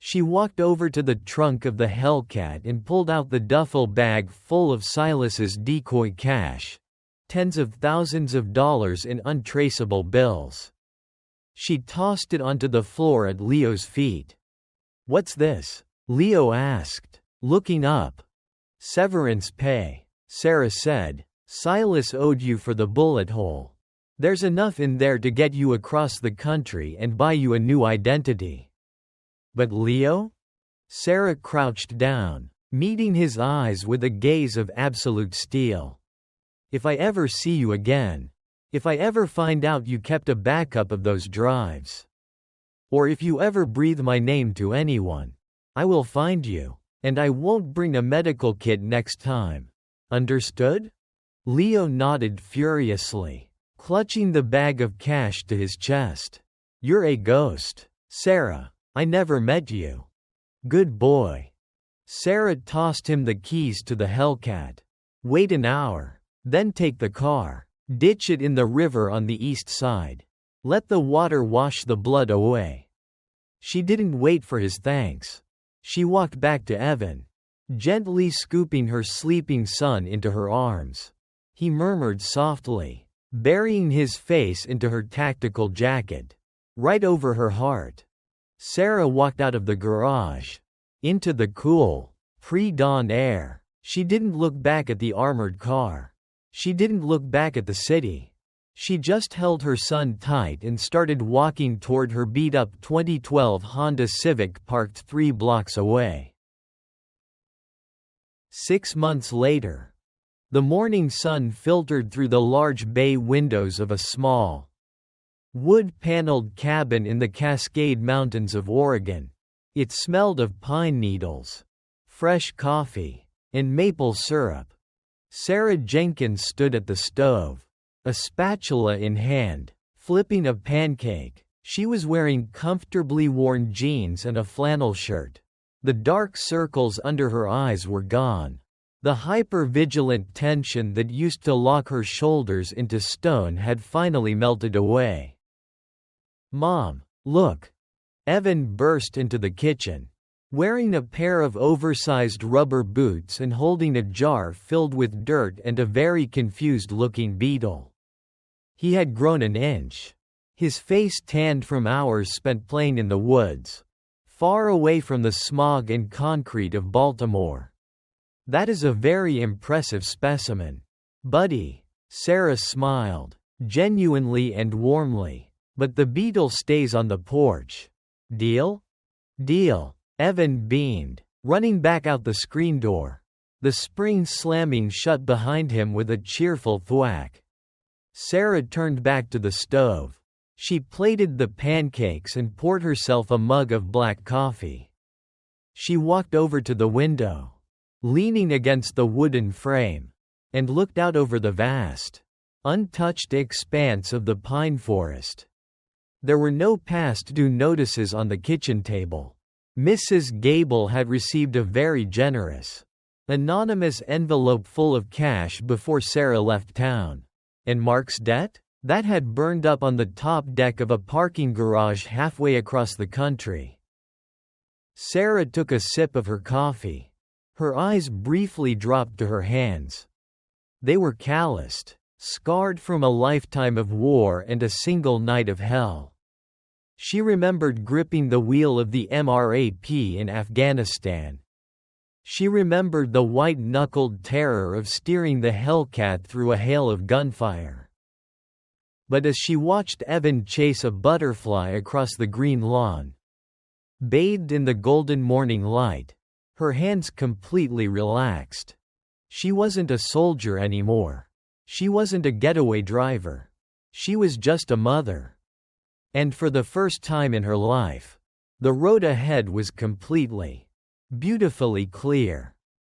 She walked over to the trunk of the Hellcat and pulled out the duffel bag full of Silas's decoy cash, tens of thousands of dollars in untraceable bills. She tossed it onto the floor at Leo's feet. "What's this?" Leo asked, looking up. "Severance pay," Sarah said. "Silas owed you for the bullet hole. There's enough in there to get you across the country and buy you a new identity." "But Leo?" Sarah crouched down, meeting his eyes with a gaze of absolute steel. "If I ever see you again, if I ever find out you kept a backup of those drives, or if you ever breathe my name to anyone, I will find you, and I won't bring a medical kit next time. Understood?" Leo nodded furiously, clutching the bag of cash to his chest. "You're a ghost, Sarah. I never met you." "Good boy." Sarah tossed him the keys to the Hellcat. "Wait an hour. Then take the car. Ditch it in the river on the east side. Let the water wash the blood away." She didn't wait for his thanks. She walked back to Evan, gently scooping her sleeping son into her arms. He murmured softly, burying his face into her tactical jacket, right over her heart. Sarah walked out of the garage, into the cool, pre-dawn air. She didn't look back at the armored car. She didn't look back at the city. She just held her son tight and started walking toward her beat-up 2012 Honda Civic parked 3 blocks away. 6 months later, the morning sun filtered through the large bay windows of a small, wood-paneled cabin in the Cascade Mountains of Oregon. It smelled of pine needles, fresh coffee, and maple syrup. Sarah Jenkins stood at the stove, a spatula in hand, flipping a pancake. She was wearing comfortably worn jeans and a flannel shirt. The dark circles under her eyes were gone. The hyper-vigilant tension that used to lock her shoulders into stone had finally melted away. "Mom, look!" Evan burst into the kitchen, wearing a pair of oversized rubber boots and holding a jar filled with dirt and a very confused-looking beetle. He had grown an inch, his face tanned from hours spent playing in the woods, far away from the smog and concrete of Baltimore. "That is a very impressive specimen, buddy," Sarah smiled, genuinely and warmly. "But the beetle stays on the porch. Deal?" "Deal," Evan beamed, running back out the screen door, the spring slamming shut behind him with a cheerful thwack. Sarah turned back to the stove. She plated the pancakes and poured herself a mug of black coffee. She walked over to the window, leaning against the wooden frame, and looked out over the vast, untouched expanse of the pine forest. There were no past due notices on the kitchen table. Mrs. Gable had received a very generous, anonymous envelope full of cash before Sarah left town. And Mark's debt? That had burned up on the top deck of a parking garage halfway across the country. Sarah took a sip of her coffee. Her eyes briefly dropped to her hands. They were calloused, scarred from a lifetime of war and a single night of hell. She remembered gripping the wheel of the MRAP in Afghanistan. She remembered the white-knuckled terror of steering the Hellcat through a hail of gunfire. But as she watched Evan chase a butterfly across the green lawn, bathed in the golden morning light, her hands completely relaxed. She wasn't a soldier anymore. She wasn't a getaway driver. She was just a mother. And for the first time in her life, the road ahead was completely, beautifully clear.